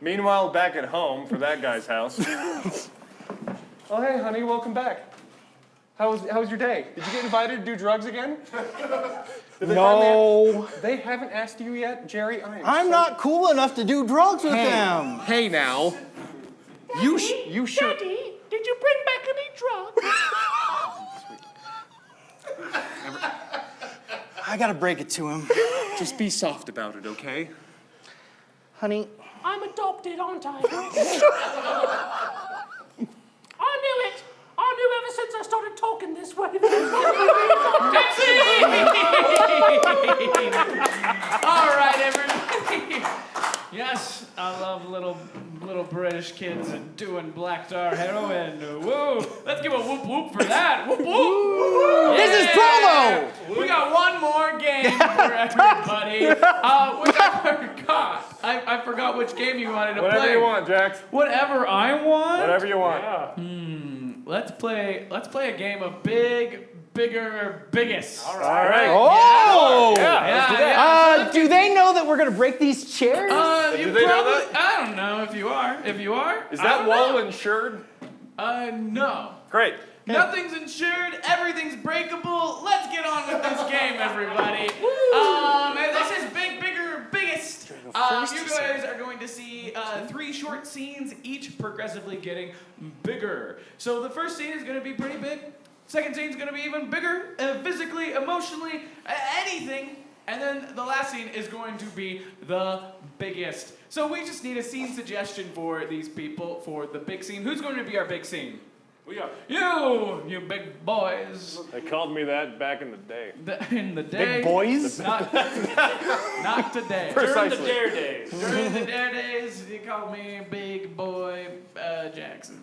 Meanwhile, back at home for that guy's house. Oh, hey, honey, welcome back. How was your day? Did you get invited to do drugs again?
No.
They haven't asked you yet, Jerry?
I'm not cool enough to do drugs with them.
Hey, now. You should.
Daddy, did you bring back any drugs?
I gotta break it to him.
Just be soft about it, okay?
Honey,
I'm adopted, aren't I? I knew it. I knew ever since I started talking this way.
All right, everybody. Yes, I love little British kids doing black tar heroin. Woo! Let's give a whoop whoop for that. Whoop whoop.
This is Provo.
We got one more game for everybody. Which I forgot. I forgot which game you wanted to play.
Whatever you want, Jax.
Whatever I want.
Whatever you want.
Let's play a game of bigger, biggest.
All right.
Oh!
Yeah.
Do they know that we're gonna break these chairs?
You
they know
probably, I don't know if you are.
Is that wall insured?
No.
Great.
Nothing's insured. Everything's breakable. Let's get on with this game, everybody. And this is bigger, biggest. You guys are going to see 3 short scenes, each progressively getting bigger. So the first scene is going to be pretty big. Second scene is going to be even bigger, physically, emotionally, anything. And then the last scene is going to be the biggest. So we just need a scene suggestion for these people for the big scene. Who's going to be our big scene?
We are.
You big boys.
They called me that back in the day.
In the day.
Big boys?
Not today.
During the dare days.
During the dare days, you called me Big Boy Jackson.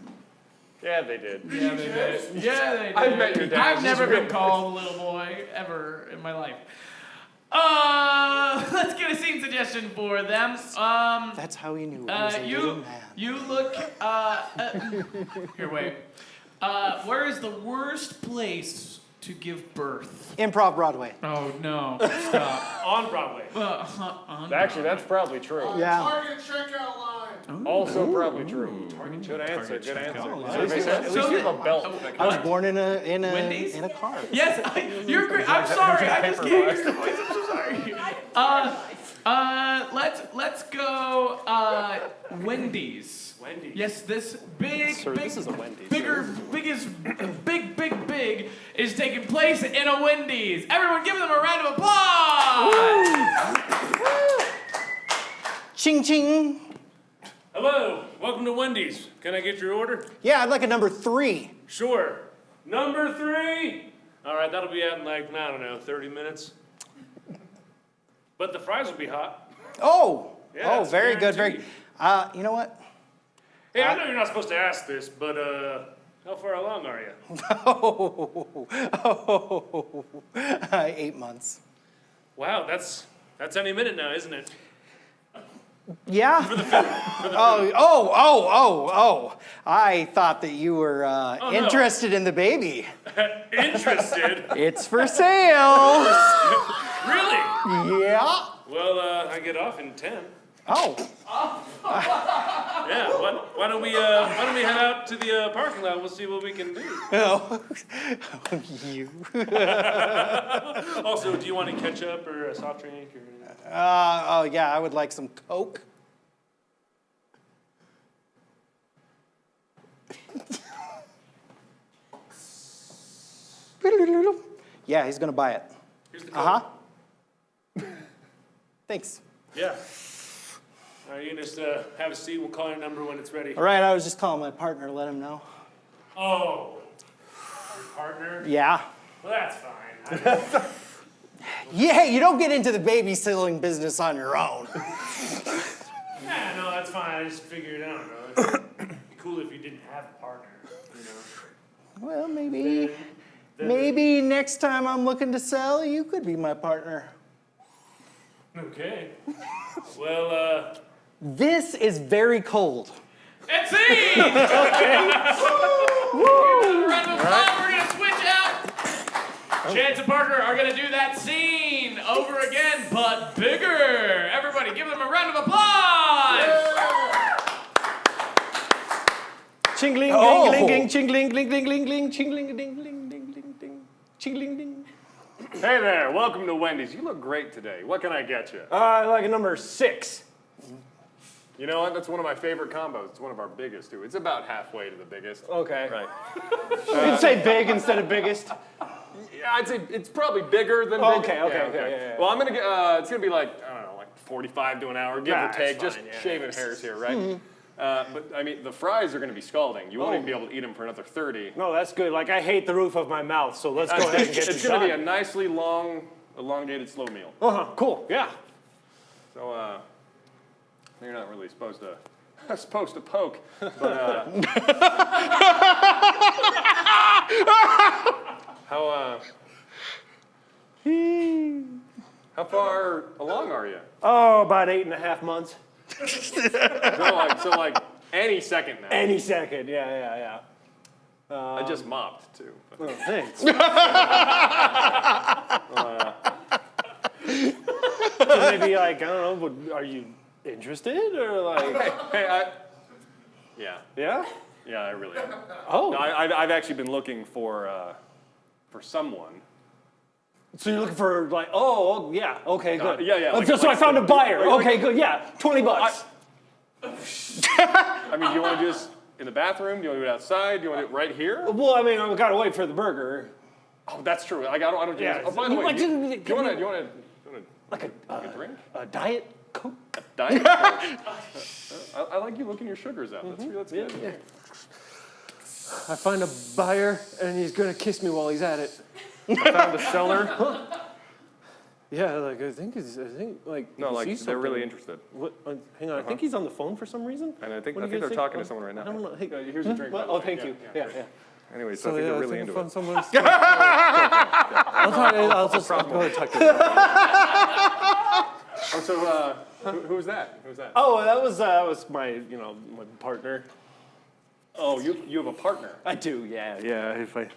Yeah, they did.
Yeah, they did. Yeah, they did.
I've met your dad.
I've never been called little boy ever in my life. Let's get a scene suggestion for them.
That's how he knew it was a little man.
You look. Here, wait. Where is the worst place to give birth?
ImprovBroadway.
Oh no! Stop.
On Broadway.
Actually, that's probably true.
Yeah. Target checkout line.
Also probably true. Good answer. Good answer. At least you have a belt.
I was born in a
Wendy's?
in a car.
Yes, you're great. I'm sorry. I just can't hear your voice. I'm so sorry. Let's go. Wendy's.
Wendy's.
Yes, this big,
Sir,
big,
this is a Wendy's.
biggest, big is taking place in a Wendy's. Everyone, give them a round of applause.
Ching ching.
Hello. Welcome to Wendy's. Can I get your order?
Yeah, I'd like a number 3.
Sure. Number 3. All right, that'll be out in like, I don't know, 30 minutes. But the fries will be hot.
Oh.
Yeah,
Oh,
it's
very good. Very.
guaranteed.
You know what?
Hey, I know you're not supposed to ask this, but how far along are you?
8 months.
Wow, that's any minute now, isn't it?
Yeah?
For the film.
Oh. I thought that you were
no.
interested in the baby.
Interested?
It's for sale.
Really?
Yeah.
Well, I get off in 10.
Oh.
Yeah. Why don't we head out to the parking lot? We'll see what we can do.
Oh. You.
Also, do you want any ketchup or a soft drink or?
Oh yeah, I would like some Coke. Yeah, he's gonna buy it.
Here's the Coke.
Thanks.
Yeah. All right, you can just have a seat. We'll call your number when it's ready.
All right, I was just calling my partner, let him know.
Oh, your partner?
Yeah.
Well, that's fine.
Yeah, you don't get into the babysitting business on your own.
Yeah, no, that's fine. I just figured, I don't know. It'd be cool if you didn't have a partner, you know?
Well, maybe next time I'm looking to sell, you could be my partner.
Okay. Well,
This is very cold.
It's Eve! Okay. Woo! Round of applause. We're going to switch out. Chance and Parker are going to do that scene over again, but bigger. Everybody, give them a round of applause.
Chingling,
Oh.
ding, ding, chingling, ding, ding, ding, ding, chingling, ding, ding, ding, ding, ding, chingling, ding.
Hey there, welcome to Wendy's. You look great today. What can I get you?
I like a number 6.
You know what? That's one of my favorite combos. It's one of our biggest, too. It's about halfway to the biggest.
Okay.
Right.
You'd say big instead of biggest.
Yeah, I'd say it's probably bigger than
Oh,
big.
okay, yeah.
Well, I'm gonna get. It's gonna be like I don't know, like 45 to an hour, give or
That's
take.
fine,
Just
yeah.
shaving hairs here, right? But I mean, the fries are gonna be scalding. You won't even be able to eat them for another 30.
No, that's good. Like, I hate the roof of my mouth, so let's go ahead and get
It's
this
gonna be a
done.
nicely long, elongated slow meal.
Cool, yeah.
So you're not really supposed to poke, but how far along are you?
Oh, about 8.5 months.
So like any second now.
Any second, yeah.
I just mopped too.
Oh, thanks. So maybe like, I don't know, are you interested or like?
Hey, yeah,
Yeah?
I really am.
Oh.
No, I've actually been looking for someone.
So you're looking for like, oh, yeah, okay, good.
yeah.
Oh,
Like-
so I
like-
found a buyer.
like-
Okay, good, yeah, $20.
I mean, do you want to do this in the bathroom? Do you want to do it outside? Do you want to do it right here?
Well, I mean, I've got to wait for the burger.
Oh, that's true. Like, I don't do
Yeah.
this. Oh, by the way,
Like,
do you want to
Like
a drink?
a Diet Coke.
Diet Coke? I like you looking your sugars out. That's good.
Yeah. I find a buyer and he's gonna kiss me while he's at it.
I found a seller.
Yeah, like I think like
No,
you
like
see
they're really
something.
interested.
What? Hang on, I think he's on the phone for some reason.
And I think
What do you
they're
guys
talking
think?
to someone right
I
now.
don't know. Hey,
Here's a drink. by the
oh,
way.
thank you. Yeah.
Anyways, so I think they're really into it.
someone's. I'll go ahead and talk to them.
Oh, so who's that? Who's that?
Oh, that was my my partner.
Oh, you have a partner.
I do. Yeah. If I.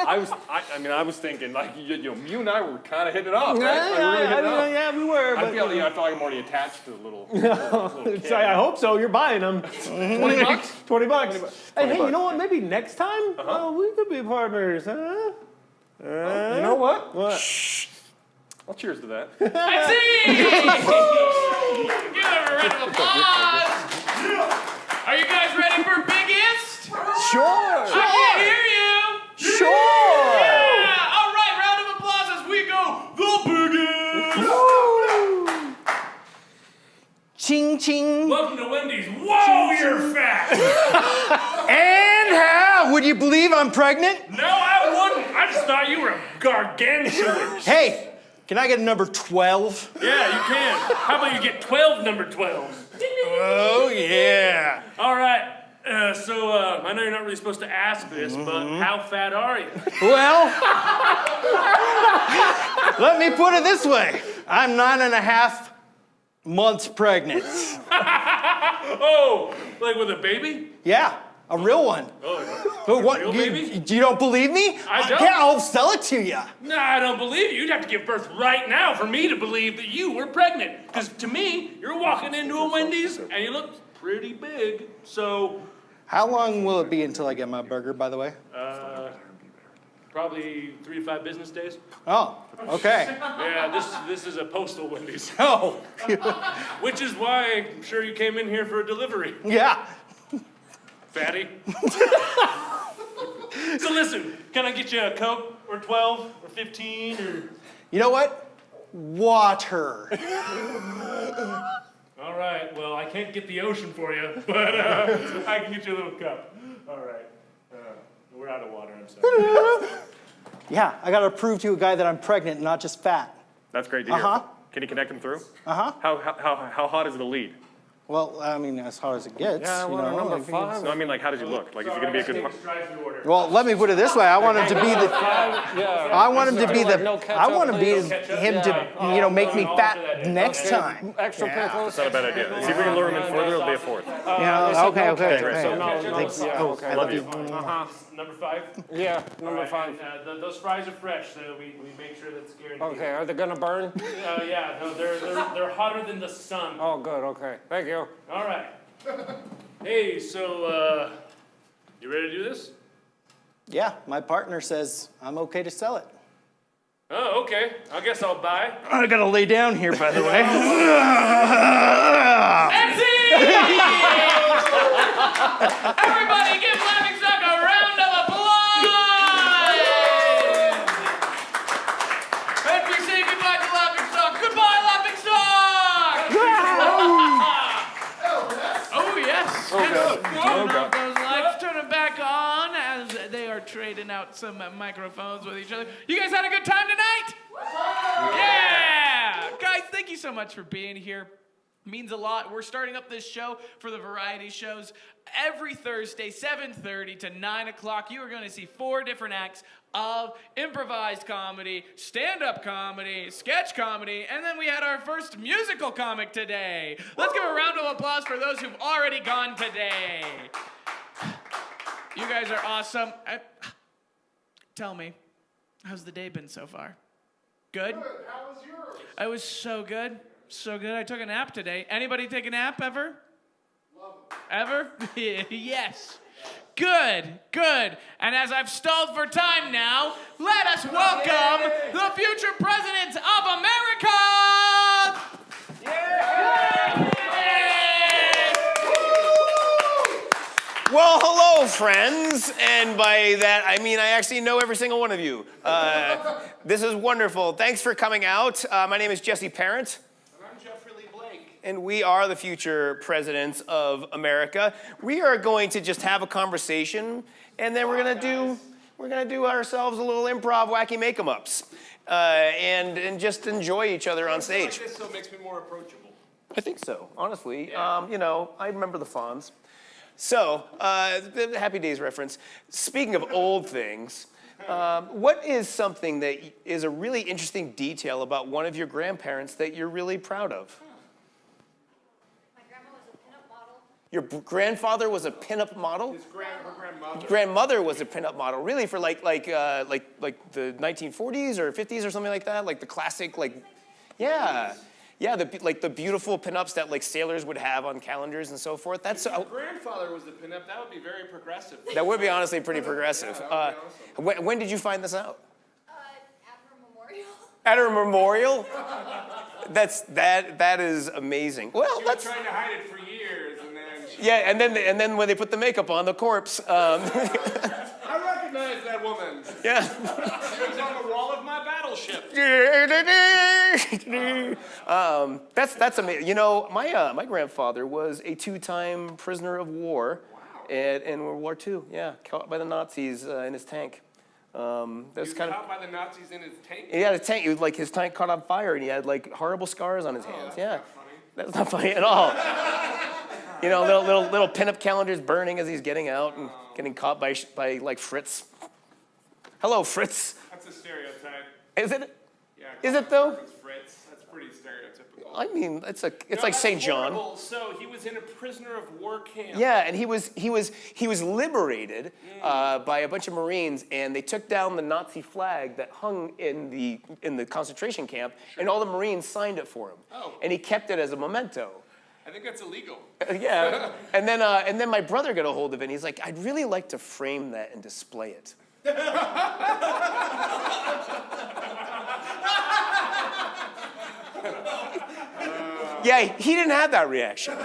I was thinking like you and I were kind of hitting it off, right? Like, we were really hitting it off.
Yeah, we were.
I
But,
feel like I'm already attached to the little kid.
I hope so. You're buying them.
$20?
$20. Hey,
$20.
you know what? Maybe next time we could be partners, huh?
You know what?
What?
Well, cheers to that.
That's it! Give them a round of applause. Are you guys ready for biggest?
Sure.
I can't hear you.
Sure.
Yeah. All right, round of applause as we go the biggest.
Ching ching.
Welcome to Wendy's. Whoa, you're fat.
And how? Would you believe I'm pregnant?
No, I wouldn't. I just thought you were a gargantuan.
Hey, Can I get a number 12?
Yeah, you can. How about you get 12 number 12s?
Oh, yeah.
All right. So I know you're not really supposed to ask this, but how fat are you?
Well, let me put it this way. I'm 9.5 months pregnant.
Oh, like with a baby?
Yeah, a real one.
Oh,
What?
real baby?
You don't believe me?
I don't.
Yeah, I'll sell it to you.
Nah, I don't believe you. You'd have to give birth right now for me to believe that you were pregnant. Because to me, you're walking into a Wendy's and you look pretty big. So,
How long will it be until I get my burger, by the way?
probably 3 to 5 business days.
Oh, okay.
Yeah, this is a postal Wendy's.
Oh,
Which is why I'm sure you came in here for a delivery,
yeah.
fatty. So listen, can I get you a Coke or 12 or 15 or...
You know what? Water.
All right, well, I can't get the ocean for you, but I can get you a little cup. All right. We're out of water, I'm sorry.
Yeah, I gotta prove to a guy that I'm pregnant, not just fat.
That's great to hear.
Uh-huh.
Can you connect him through?
Uh-huh.
How hot is the lead?
Well, I mean, as hard as it gets. You know,
number
like,
5.
No, I mean, like, how does he look? Like, is he gonna be a good?
Drive-through order.
Well, let me put it this way. I want him to be the.
Yeah.
I want him to be
Like
the.
no ketchup,
I want him
please.
to make me fat next time.
Extra pickles.
That's not a bad idea. See if we can lure him in further. It'll be a fourth.
Okay.
So-
Yeah, okay.
I love you.
Number 5?
Yeah,
All
number
right,
5.
and, those fries are fresh, so we make sure that's guaranteed.
Okay, are they gonna burn?
Yeah, no, they're hotter than the sun.
Oh, good, okay. Thank you.
All right. Hey, so, you ready to do this?
Yeah, my partner says I'm okay to sell it.
Oh, okay. I guess I'll buy.
I gotta lay down here, by the way.
Everybody give Laughing Stock a round of applause! And we say goodbye to Laughing Stock. Goodbye, Laughing Stock! Oh, yes. Turn off those lights, turn them back on as they are trading out some microphones with each other. You guys had a good time tonight? Yeah! Guys, thank you so much for being here. Means a lot. We're starting up this show for the variety shows every Thursday, 7:30 to 9 o'clock. You are going to see 4 different acts of improvised comedy, stand-up comedy, sketch comedy, and then we had our first musical comic today. Let's give a round of applause for those who've already gone today. You guys are awesome. Tell me, how's the day been so far? Good?
How was yours?
It was so good. So good. I took a nap today. Anybody take a nap ever? Ever? Yes. Good. Good. And as I've stalled for time now, let us welcome the future president of America!
Well, hello, friends. And by that, I mean I actually know every single one of you. This is wonderful. Thanks for coming out. My name is Jesse Parent. And we are the future presidents of America. We are going to just have a conversation, and then we're gonna do ourselves a little improv wacky make-em-ups, and just enjoy each other on stage.
This so makes me more approachable.
I think so, honestly. You know, I remember the Fonz. So, the Happy Days reference. Speaking of old things, what is something that is a really interesting detail about one of your grandparents that you're really proud of? Your grandfather was a pinup model?
Her
Grandmother was a pinup model, really, for like the 1940s or 50s or something like that, like the classic, the beautiful pinups that like sailors would have on calendars and so forth. That's
If your grandfather was the pinup, that would be very progressive.
that would be honestly pretty progressive.
Yeah, that would be awesome.
When did you find this out?
At her memorial.
At a memorial? That is amazing. Well,
She was trying to hide it for years, and then
yeah, and then when they put the makeup on the corpse,
I recognize that woman.
yeah.
She was on the wall of my battleship.
That's amazing. You know, my grandfather was a 2-time prisoner of war in World War II. Yeah, caught by the Nazis in his tank. That's kind of.
Caught by the Nazis in his tank.
He had a tank. It was like his tank caught on fire, and he had like horrible scars on his hands.
That's
Yeah,
not funny.
that's not funny at all. You know, little pinup calendars burning as he's getting out and getting caught by like Fritz. Hello, Fritz.
That's a stereotype.
Is it?
Yeah.
Is it though?
It's Fritz. That's pretty stereotypical.
I mean, it's like
that's
St. John.
horrible. So he was in a prisoner of war camp.
Yeah, and he was liberated by a bunch of Marines, and they took down the Nazi flag that hung in the concentration camp, and all the Marines signed it for him.
Oh.
And he kept it as a memento.
I think that's illegal.
Yeah, and then my brother got a hold of it, and he's like, I'd really like to frame that and display it. Yeah, he didn't have that reaction.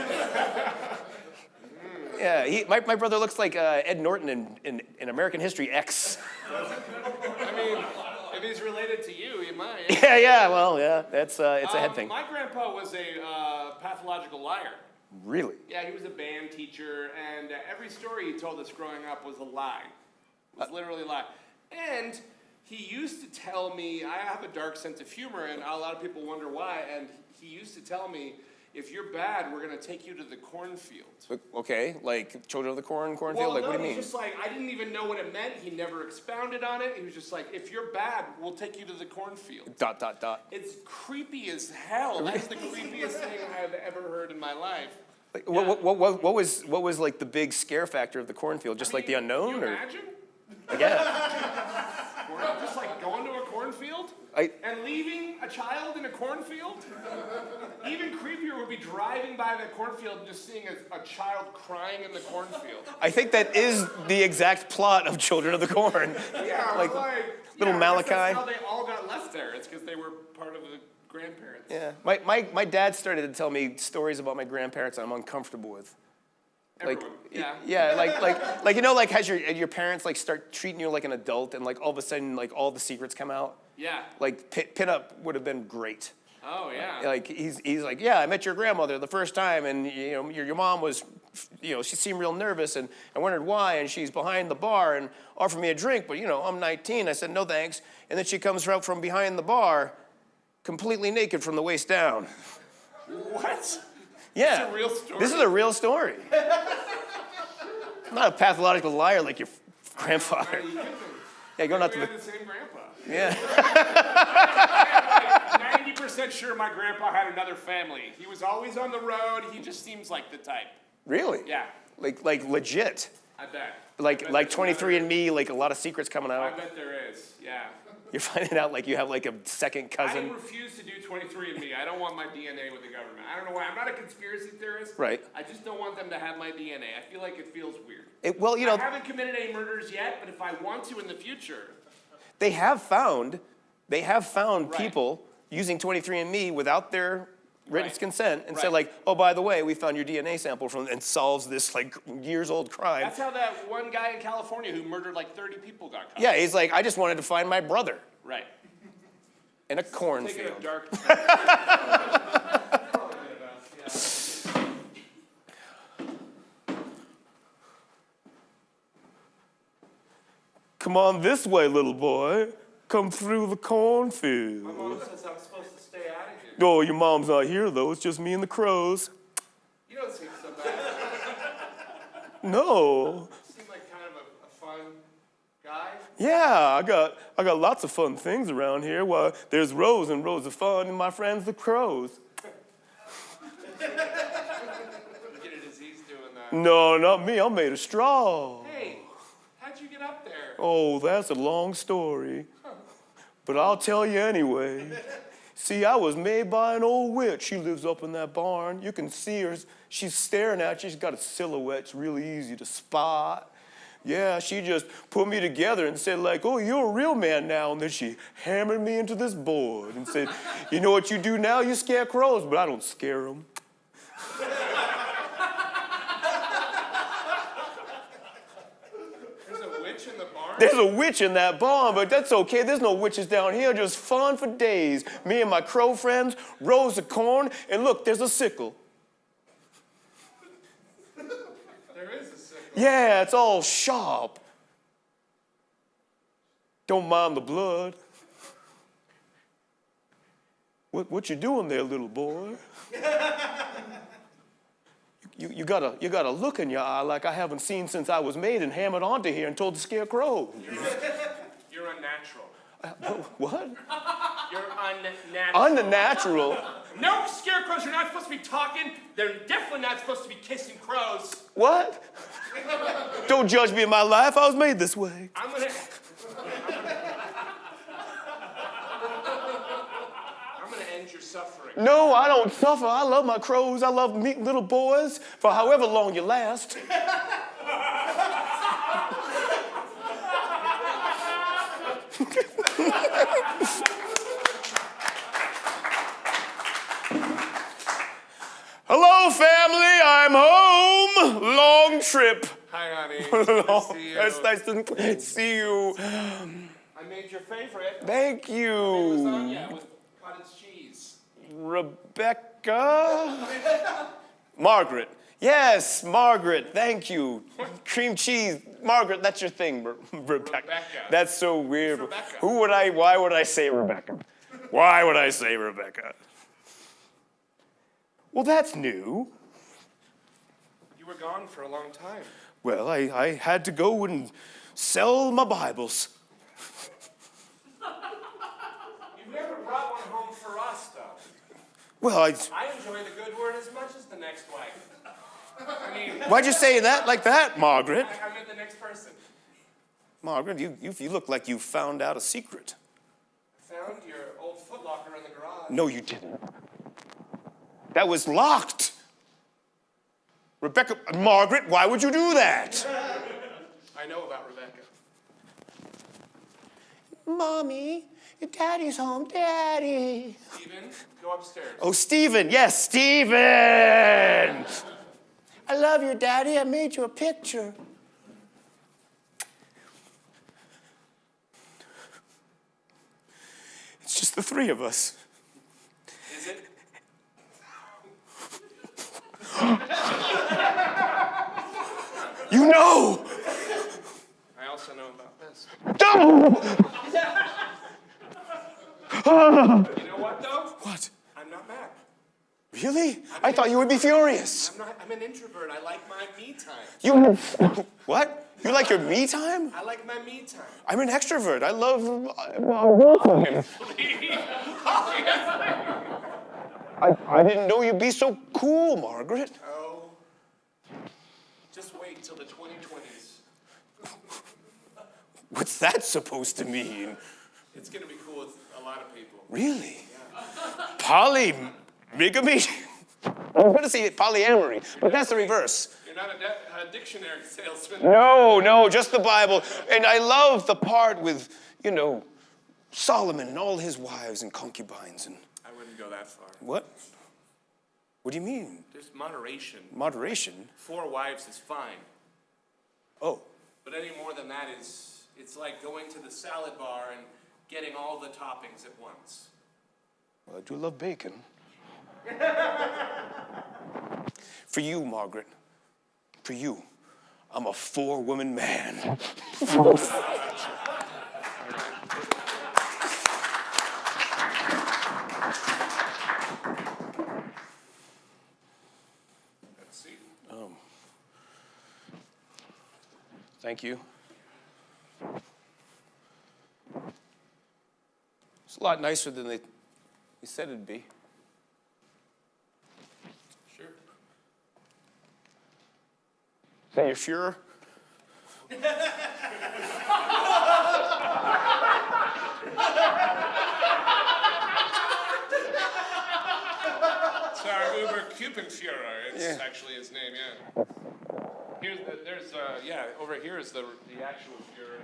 Yeah, my brother looks like Ed Norton in American History X.
I mean, if he's related to you, you might.
Yeah, well, yeah, it's a head thing.
My grandpa was a pathological liar.
Really?
Yeah, he was a band teacher, and every story he told us growing up was a lie. It was literally a lie. And he used to tell me, I have a dark sense of humor, and a lot of people wonder why, and he used to tell me, if you're bad, we're going to take you to the cornfield.
Okay, like Children of the Cornfield?
Well,
Like,
no,
what do you
he's
mean?
just like, I didn't even know what it meant. He never expounded on it. He was just like, if you're bad, we'll take you to the cornfield. ...
It's
creepy as hell. That's the creepiest thing I've ever heard in my life.
Like, what was like the big scare factor of the cornfield? Just like the unknown,
Can you
or
imagine?
yeah?
Just like going to a cornfield and leaving a child in a cornfield? Even creepier would be driving by the cornfield and just seeing a child crying in the cornfield.
I think that is the exact plot of Children of the Corn.
Yeah,
like little
yeah,
Malachi.
That's how they all got left there. It's because they were part of the grandparents.
Yeah, my dad started to tell me stories about my grandparents I'm uncomfortable with.
Everyone,
like you know, like has your parents like start treating you like an adult, and like all of a sudden like all the secrets come out.
Yeah.
Like Pinup would have been great.
Oh yeah.
Like he's like, yeah, I met your grandmother the first time, and you know your mom was, you know, she seemed real nervous, and I wondered why, and she's behind the bar and offered me a drink, but you know I'm 19. I said no thanks, and then she comes out from behind the bar, completely naked from the waist down.
What?
Yeah.
This is a real story?
This is a real story. I'm not a pathological liar like your grandfather. Yeah, going out to
We had the same grandpa.
Yeah.
I'm like 90% sure my grandpa had another family. He was always on the road. He just seems like the type.
Really?
Yeah.
Like legit.
I bet.
Like 23andMe, like a lot of secrets coming
I
out.
bet there is. Yeah.
You're finding out like you have like a second
I
cousin.
refuse to do 23andMe. I don't want my DNA with the government. I don't know why. I'm not a conspiracy theorist.
Right.
I just don't want them to have my DNA. I feel like it feels weird.
Well, you know,
I haven't committed any murders yet, but if I want to in the future.
they have found
Right.
people using 23andMe without their written
Right.
consent and said
Right.
like, oh, by the way, we found your DNA sample and solves this like years old crime.
That's how that one guy in California who murdered like 30 people got caught.
Yeah, he's like, I just wanted to find my brother
Right.
in a
Taking a
cornfield.
dark.
Come on this way, little boy. Come through the cornfield.
My mom says I'm supposed to stay out of here.
Oh, your mom's not here though. It's just me and the crows.
You don't seem so bad.
No.
You seem like kind of a fun guy.
Yeah, I got lots of fun things around here. Well, there's rows and rows of fun, and my friends the crows.
You get a disease doing that.
No, not me. I'm made of straw.
Hey, how'd you get up there?
Oh, that's a long story. But I'll tell you anyway. See, I was made by an old witch. She lives up in that barn. You can see her. She's staring at you. She's got a silhouette. It's really easy to spot. Yeah, she just put me together and said like, oh, you're a real man now. And then she hammered me into this board and said, you know what you do now? You scare crows, but I don't scare them.
There's a witch in the barn?
There's a witch in that barn, but that's okay. There's no witches down here, just fun for days. Me and my crow friends, rows of corn, and look, there's a sickle.
There is a sickle.
Yeah, it's all sharp. Don't mind the blood. What you doing there, little boy? You got a look in your eye like I haven't seen since I was made and hammered onto here and told the scarecrow.
You're unnatural.
What?
You're unnatural.
Unnatural?
No, scarecrows are not supposed to be talking. They're definitely not supposed to be kissing crows.
What? Don't judge me in my life. I was made this way.
I'm gonna end your suffering.
No, I don't suffer. I love my crows. I love meat little boys for however long you last. Hello, family. I'm home. Long trip.
Hi, honey.
It's nice to see you.
I made your favorite.
Thank you.
Lasagna with cottage cheese.
Rebecca? Margaret. Yes, Margaret. Thank you. Cream cheese. Margaret, that's your thing, Rebecca. That's so weird.
Rebecca.
Why would I say Rebecca? Why would I say Rebecca? Well, that's new.
You were gone for a long time.
Well, I had to go and sell my Bibles.
You've never brought one home for us, though.
Well,
I enjoy the good word as much as the next wife. I mean,
why'd you say that like that, Margaret?
I meant the next person.
Margaret, you look like you found out a secret.
I found your old footlocker in the garage.
No, you didn't. That was locked. Rebecca, Margaret, why would you do that?
I know about Rebecca.
Mommy, your daddy's home, Daddy.
Steven, go upstairs.
Oh, Steven, yes, Steven. I love you, Daddy. I made you a picture. It's just the three of us.
Is it?
You know!
I also know about this.
No!
You know what, though?
What?
I'm not mad.
Really? I thought you would be furious.
I'm an introvert. I like my me time.
You... What? You like your me time?
I like my me time.
I'm an extrovert. I love... I didn't know you'd be so cool, Margaret.
Oh. Just wait till the 2020s.
What's that supposed to mean?
It's going to be cool with a lot of people.
Really? Polygamy? I was going to say polyamory, but that's the reverse.
You're not a dictionary salesman.
No, just the Bible. And I love the part with, Solomon and all his wives and concubines and...
I wouldn't go that far.
What? What do you mean?
There's moderation.
Moderation?
4 wives is fine.
Oh.
But any more than that it's like going to the salad bar and getting all the toppings at once.
Well, I do love bacon. For you, Margaret. For you. I'm a 4-woman man. Thank you. It's a lot nicer than they said it'd be.
Sure.
Is that your Fuhrer?
It's our Uber-Kupenführer. It's actually his name, yeah. Over here is the actual Fuhrer.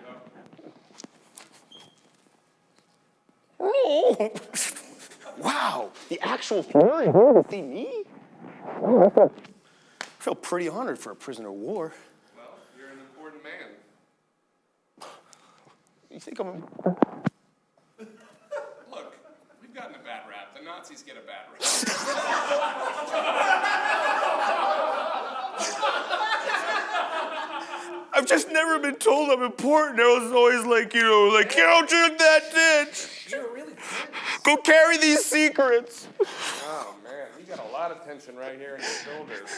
Oh! Wow, the actual Fuhrer is here to see me? Oh, I feel pretty honored for a prisoner of war.
Well, you're an important man.
You think I'm...
Look, we've gotten a bad rap. The Nazis get a bad rap.
just never been told I'm important. I was always like, like, don't drink that ditch.
You're really good.
Go carry these secrets.
Oh, man. You got a lot of tension right here in your shoulders.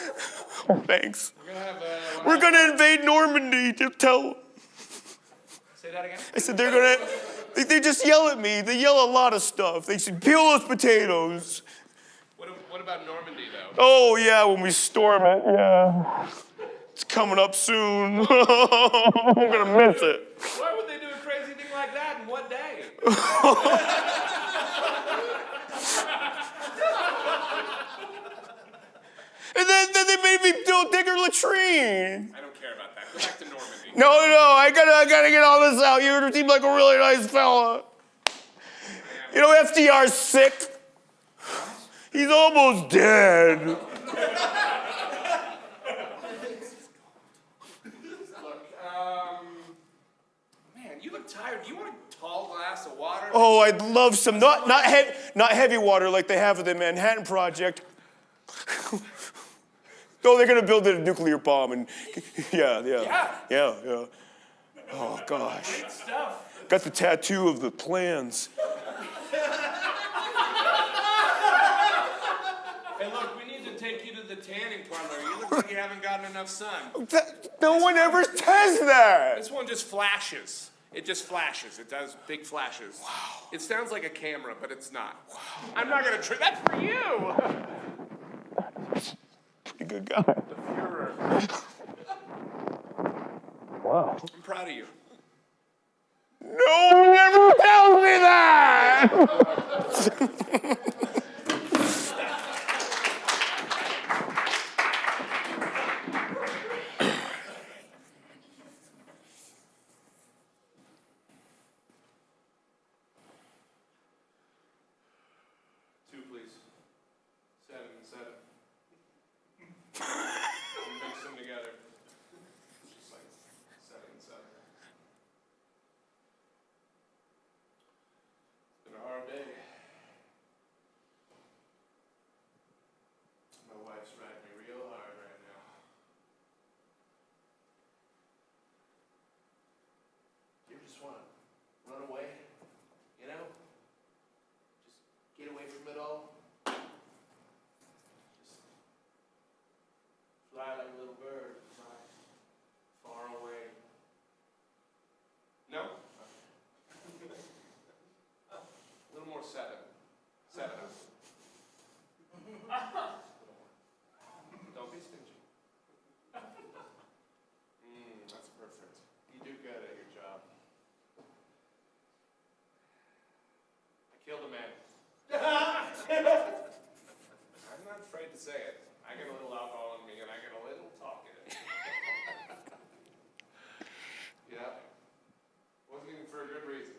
Thanks.
We're going to have
We're gonna invade Normandy. Just tell them.
Say that again?
I said they're gonna. They just yell at me. They yell a lot of stuff. They said, peel those potatoes.
What about Normandy, though?
Oh yeah, when we storm it, yeah. It's coming up soon. I'm gonna miss it.
Why would they do a crazy thing like that in one day?
And then they made me dig a latrine.
I don't care about that. Go back to Normandy.
No, I gotta get all this out. You seem like a really nice fella. You know, FDR's sick. He's almost dead.
Look, man, you look tired. Do you want a tall glass of water?
Oh, I'd love some. Not heavy water like they have at the Manhattan Project. No, they're gonna build a nuclear bomb and yeah. Oh gosh.
Great stuff.
Got the tattoo of the plans.
Hey, look, we need to take you to the tanning parlor. You look like you haven't gotten enough sun.
No one ever says that.
This one just flashes. It just flashes. It does big flashes. Wow. It sounds like a camera, but it's not. Wow. I'm not gonna try. That's for you.
Pretty good guy.
The Fuhrer.
Wow.
I'm proud of you.
No one ever tells me that.
Two, please. 7 and 7. Mix them together. Just like 7 and 7. It's been a hard day. My wife's riding me real hard right now. You just want to run away, you know? Just get away from it all. Fly like a little bird, fly far away. No? A little more 7. 7 up. Don't be stingy. That's perfect. You do good at your job. I killed a man. I'm not afraid to say it. I get a little alcohol in me and I get a little talk in it. Yeah. Wasn't even for a good reason.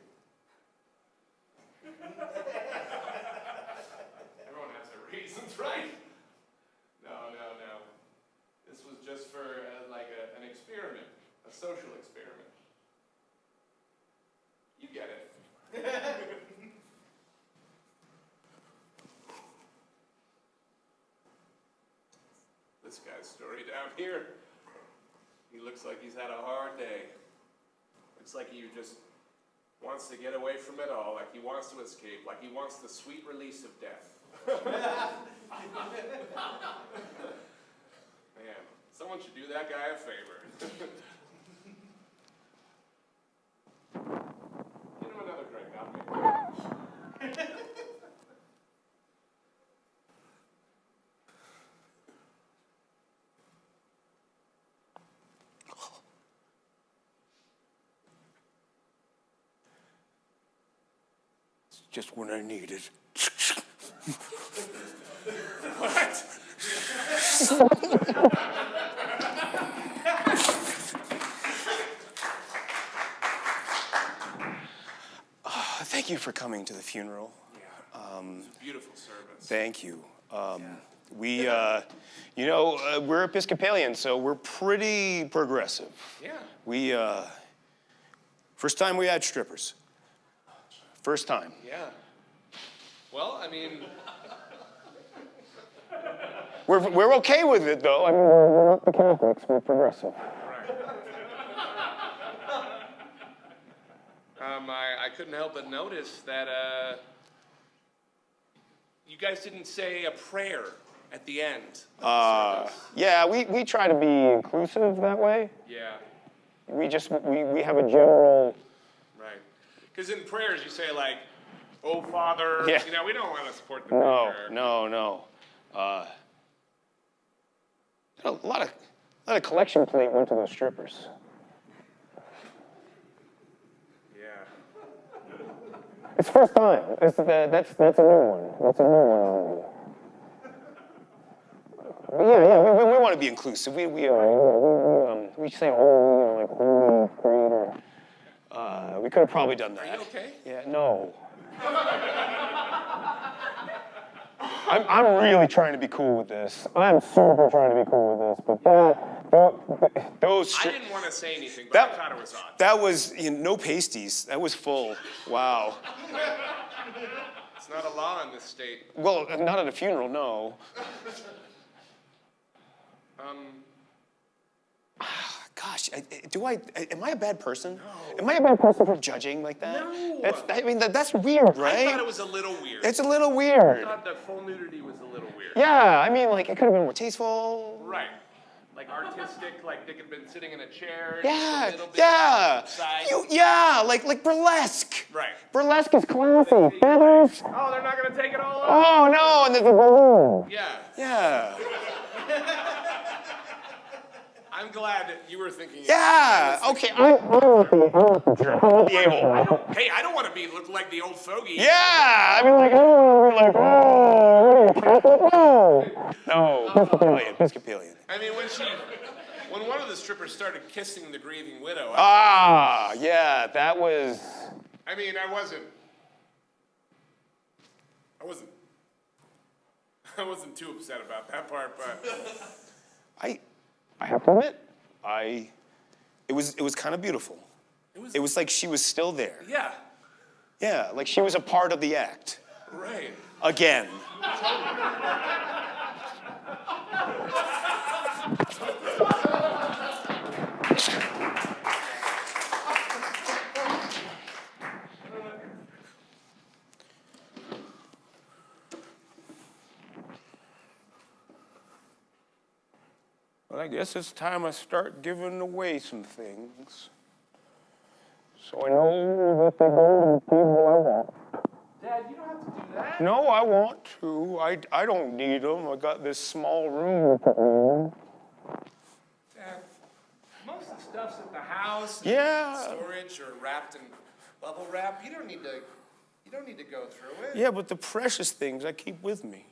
Everyone has their reasons, right? No. This was just for an experiment, a social experiment. You get it. This guy's story down here. He looks like he's had a hard day. Looks like he just wants to get away from it all, like he wants to escape, like he wants the sweet release of death. Man, someone should do that guy a favor. Get him another drink, I'll make it.
Just when I needed.
What?
Thank you for coming to the funeral.
Yeah. It's a beautiful service.
Thank you. We, we're Episcopalian, so we're pretty progressive.
Yeah.
We, first time we had strippers. First time.
Yeah. Well, I mean,
We're okay with it, though. I mean, we're not the Catholics. We're progressive.
right. couldn't help but notice that you guys didn't say a prayer at the end.
Yeah, we try to be inclusive that way.
Yeah,
We have a general.
right. Because in prayers you say like, "Oh Father,"
Yeah.
we don't want to support the
No,
preacher.
no. A lot of collection plate went to those strippers.
Yeah.
It's first time. That's a new one. That's a new one. Yeah. We want to be inclusive. We say holy, like holy creator. We could have probably done that.
Are you okay?
Yeah. No. I'm really trying to be cool with this. I'm super trying to be cool with this. But those.
I didn't want to say anything, but I thought it was odd.
That was no pasties. That was full. Wow.
It's not a law in this state.
Well, not at a funeral, no. Gosh, am I a bad person? No. Am I a bad person for judging like that?
No.
That's weird, right?
I thought it was a little weird.
It's a little weird.
I thought the full nudity was a little weird.
Yeah, I mean, like, it could have been more tasteful.
Right. Like artistic, like they could have been sitting in a chair.
Yeah,
a little bit
yeah.
outside.
Like burlesque.
Right.
Burlesque is classy. Feathers.
Oh, they're not gonna take it all off?
Oh, no, and there's a balloon.
Yeah.
Yeah.
I'm glad that you were thinking.
Yeah. Okay. I want the able.
Hey, I don't want to look like the old fogey.
Yeah. I mean, like, I don't want to be like, oh, what are you, Catholic? No. Episcopalian.
I mean, when one of the strippers started kissing the grieving widow.
Yeah, that was.
I mean, I wasn't too upset about that part, but.
I have to admit, it was kind of beautiful. It was like she was still there.
Yeah.
Yeah, like she was a part of the act.
Right.
Again. Well, I guess it's time I start giving away some things. So I know that they go to the people I want.
Dad, you don't have to do that.
No, I want to. I don't need them. I got this small room to put me in.
Dad, most of the stuff's at the house.
Yeah.
Storage or wrapped in bubble wrap. You don't need to go through it.
Yeah, but the precious things I keep with me.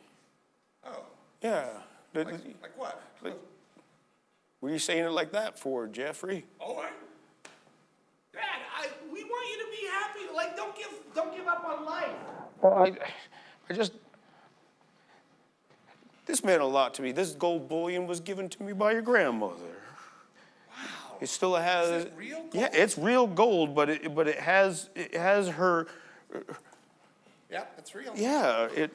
Oh.
Yeah.
Like what?
What are you saying it like that for, Jeffrey?
Oh, Dad, we want you to be happy. Like, don't give up on life.
Well, I just. This meant a lot to me. This gold bullion was given to me by your grandmother.
Wow.
It still has.
Is it real gold?
Yeah, it's real gold, but it has her.
Yeah, it's real.
Yeah, it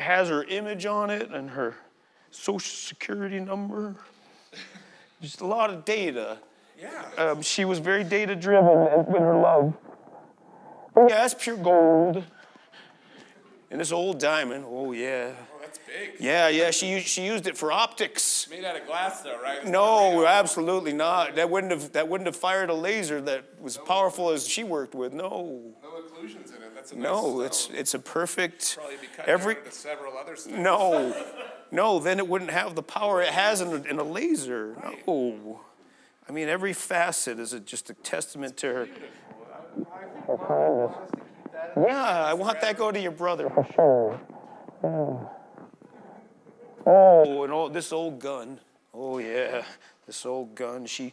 has her image on it and her social security number. Just a lot of data.
Yeah.
She was very data driven in her love. But yeah, that's pure gold. And this old diamond, oh yeah.
Oh, that's big.
Yeah, she used it for optics.
It's made out of glass, though, right? It's
No, absolutely not. That wouldn't have fired a laser that was powerful as she worked with. No.
No occlusions in it. That's a nice
No,
stone.
it's a perfect.
Probably be cut
every
down into several other stones.
No, then it wouldn't have the power it has in a laser.
Right.
No. I mean, every facet is just a testament to her. Yeah, I want that go to your brother for sure. Oh, and this old gun. Oh yeah, this old gun. She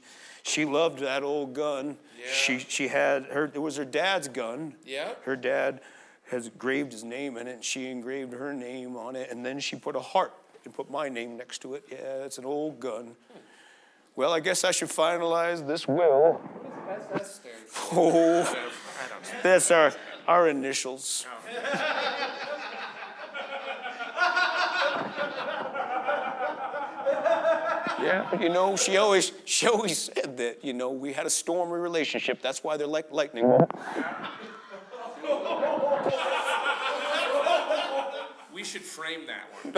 loved that old gun.
Yeah.
She had it was her dad's gun.
Yeah.
Her dad has engraved his name in it, and she engraved her name on it, and then she put a heart and put my name next to it. Yeah, it's an old gun. Well, I guess I should finalize this will.
What does SS stand for?
Oh,
I don't know.
that's our initials. Yeah, she always said that, we had a stormy relationship. That's why they're like lightning.
should frame that one.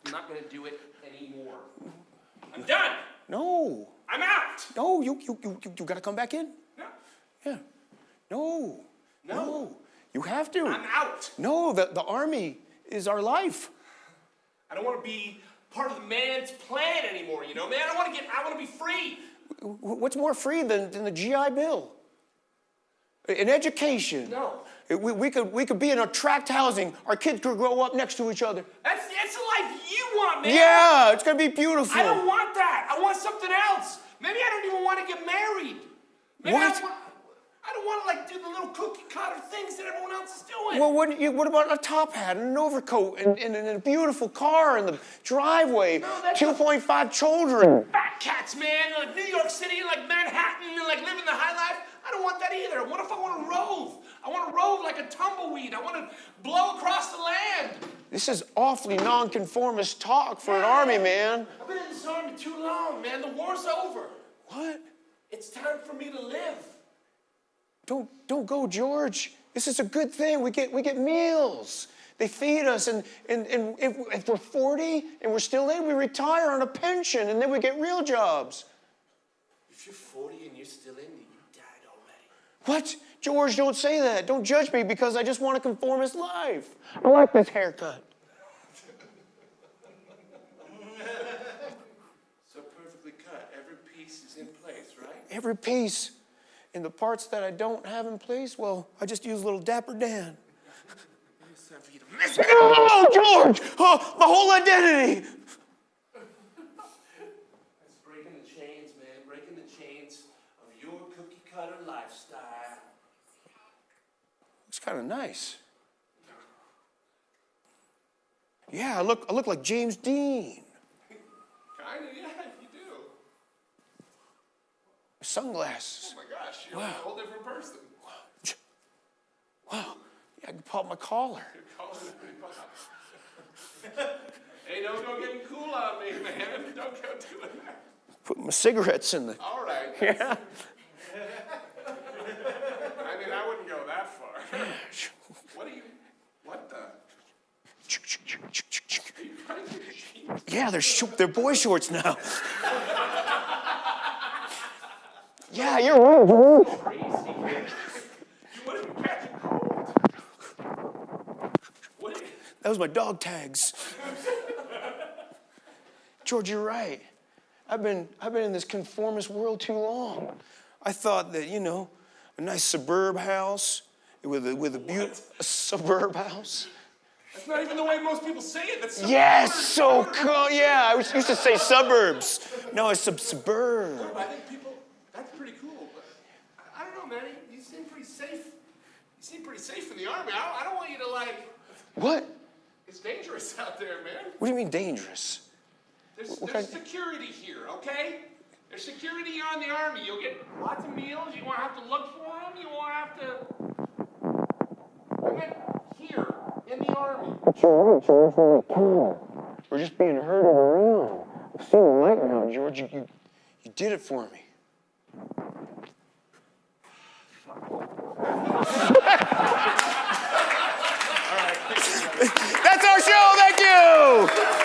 I'm not gonna do it anymore. I'm done.
No.
I'm out.
No, you gotta come back in.
No.
Yeah. No.
No.
You have to.
I'm out.
No, the Army is our life.
I don't want to be part of the man's plan anymore, you know, man. I want to be free.
What's more free than the GI Bill? An education.
No.
We could be in a tract housing. Our kids could grow up next to each other.
That's the life you want, man.
Yeah, it's gonna be beautiful.
I don't want that. I want something else. Maybe I don't even want to get married. Maybe
What?
I don't want to like do the little cookie cutter things that everyone else is doing.
Well, what about a top hat and an overcoat and a beautiful car in the driveway?
No, that's
2.5 children.
Fat cats, man. Like New York City, like Manhattan, and like living the high life. I don't want that either. What if I want to rove? I want to rove like a tumbleweed. I want to blow across the land.
This is awfully nonconformist talk for an army man.
I've been in this army too long, man. The war's over.
What?
It's time for me to live.
Don't go, George. This is a good thing. We get meals. They feed us, and if we're 40 and we're still in, we retire on a pension, and then we get real jobs.
If you're 40 and you're still in, you died already.
What? George, don't say that. Don't judge me because I just want a conformist life. I like this haircut.
So perfectly cut. Every piece is in place, right?
Every piece. And the parts that I don't have in place, well, I just use little Dapper Dan.
It's time for you to mess it up.
Oh, George! Oh, my whole identity!
It's breaking the chains, man. Breaking the chains of your cookie cutter lifestyle.
It's kind of nice. Yeah, I look like James Dean.
Kinda, yeah, you do.
Sunglasses.
Oh my gosh, you're like a whole different person.
Wow. Yeah, I can pop my collar.
You're calling it pretty pop. Hey, don't go getting cool on me, man. Don't go doing that.
Put my cigarettes in the.
All right.
Yeah.
I mean, I wouldn't go that far. What the? Are you cutting your jeans?
Yeah, they're boy shorts now. Yeah, you're right, George.
Crazy, man. You want to be catching cold. What?
That was my dog tags. George, you're right. I've been in this conformist world too long. I thought that, a nice suburb house with a suburb house.
That's not even the way most people say it. That's
Yes, so cool. Yeah, I used to say suburbs. No, it's suburb.
I think people, that's pretty cool. But I don't know, man. You seem pretty safe. You seem pretty safe in the army. I don't want you to
What?
It's dangerous out there, man.
What do you mean dangerous?
There's security here, okay? There's security on the army. You'll get lots of meals. You won't have to look for them. You won't have to. I mean, here in the army.
George, we're just being herded around. I've seen the light now, George. You did it for me. That's our show. Thank you.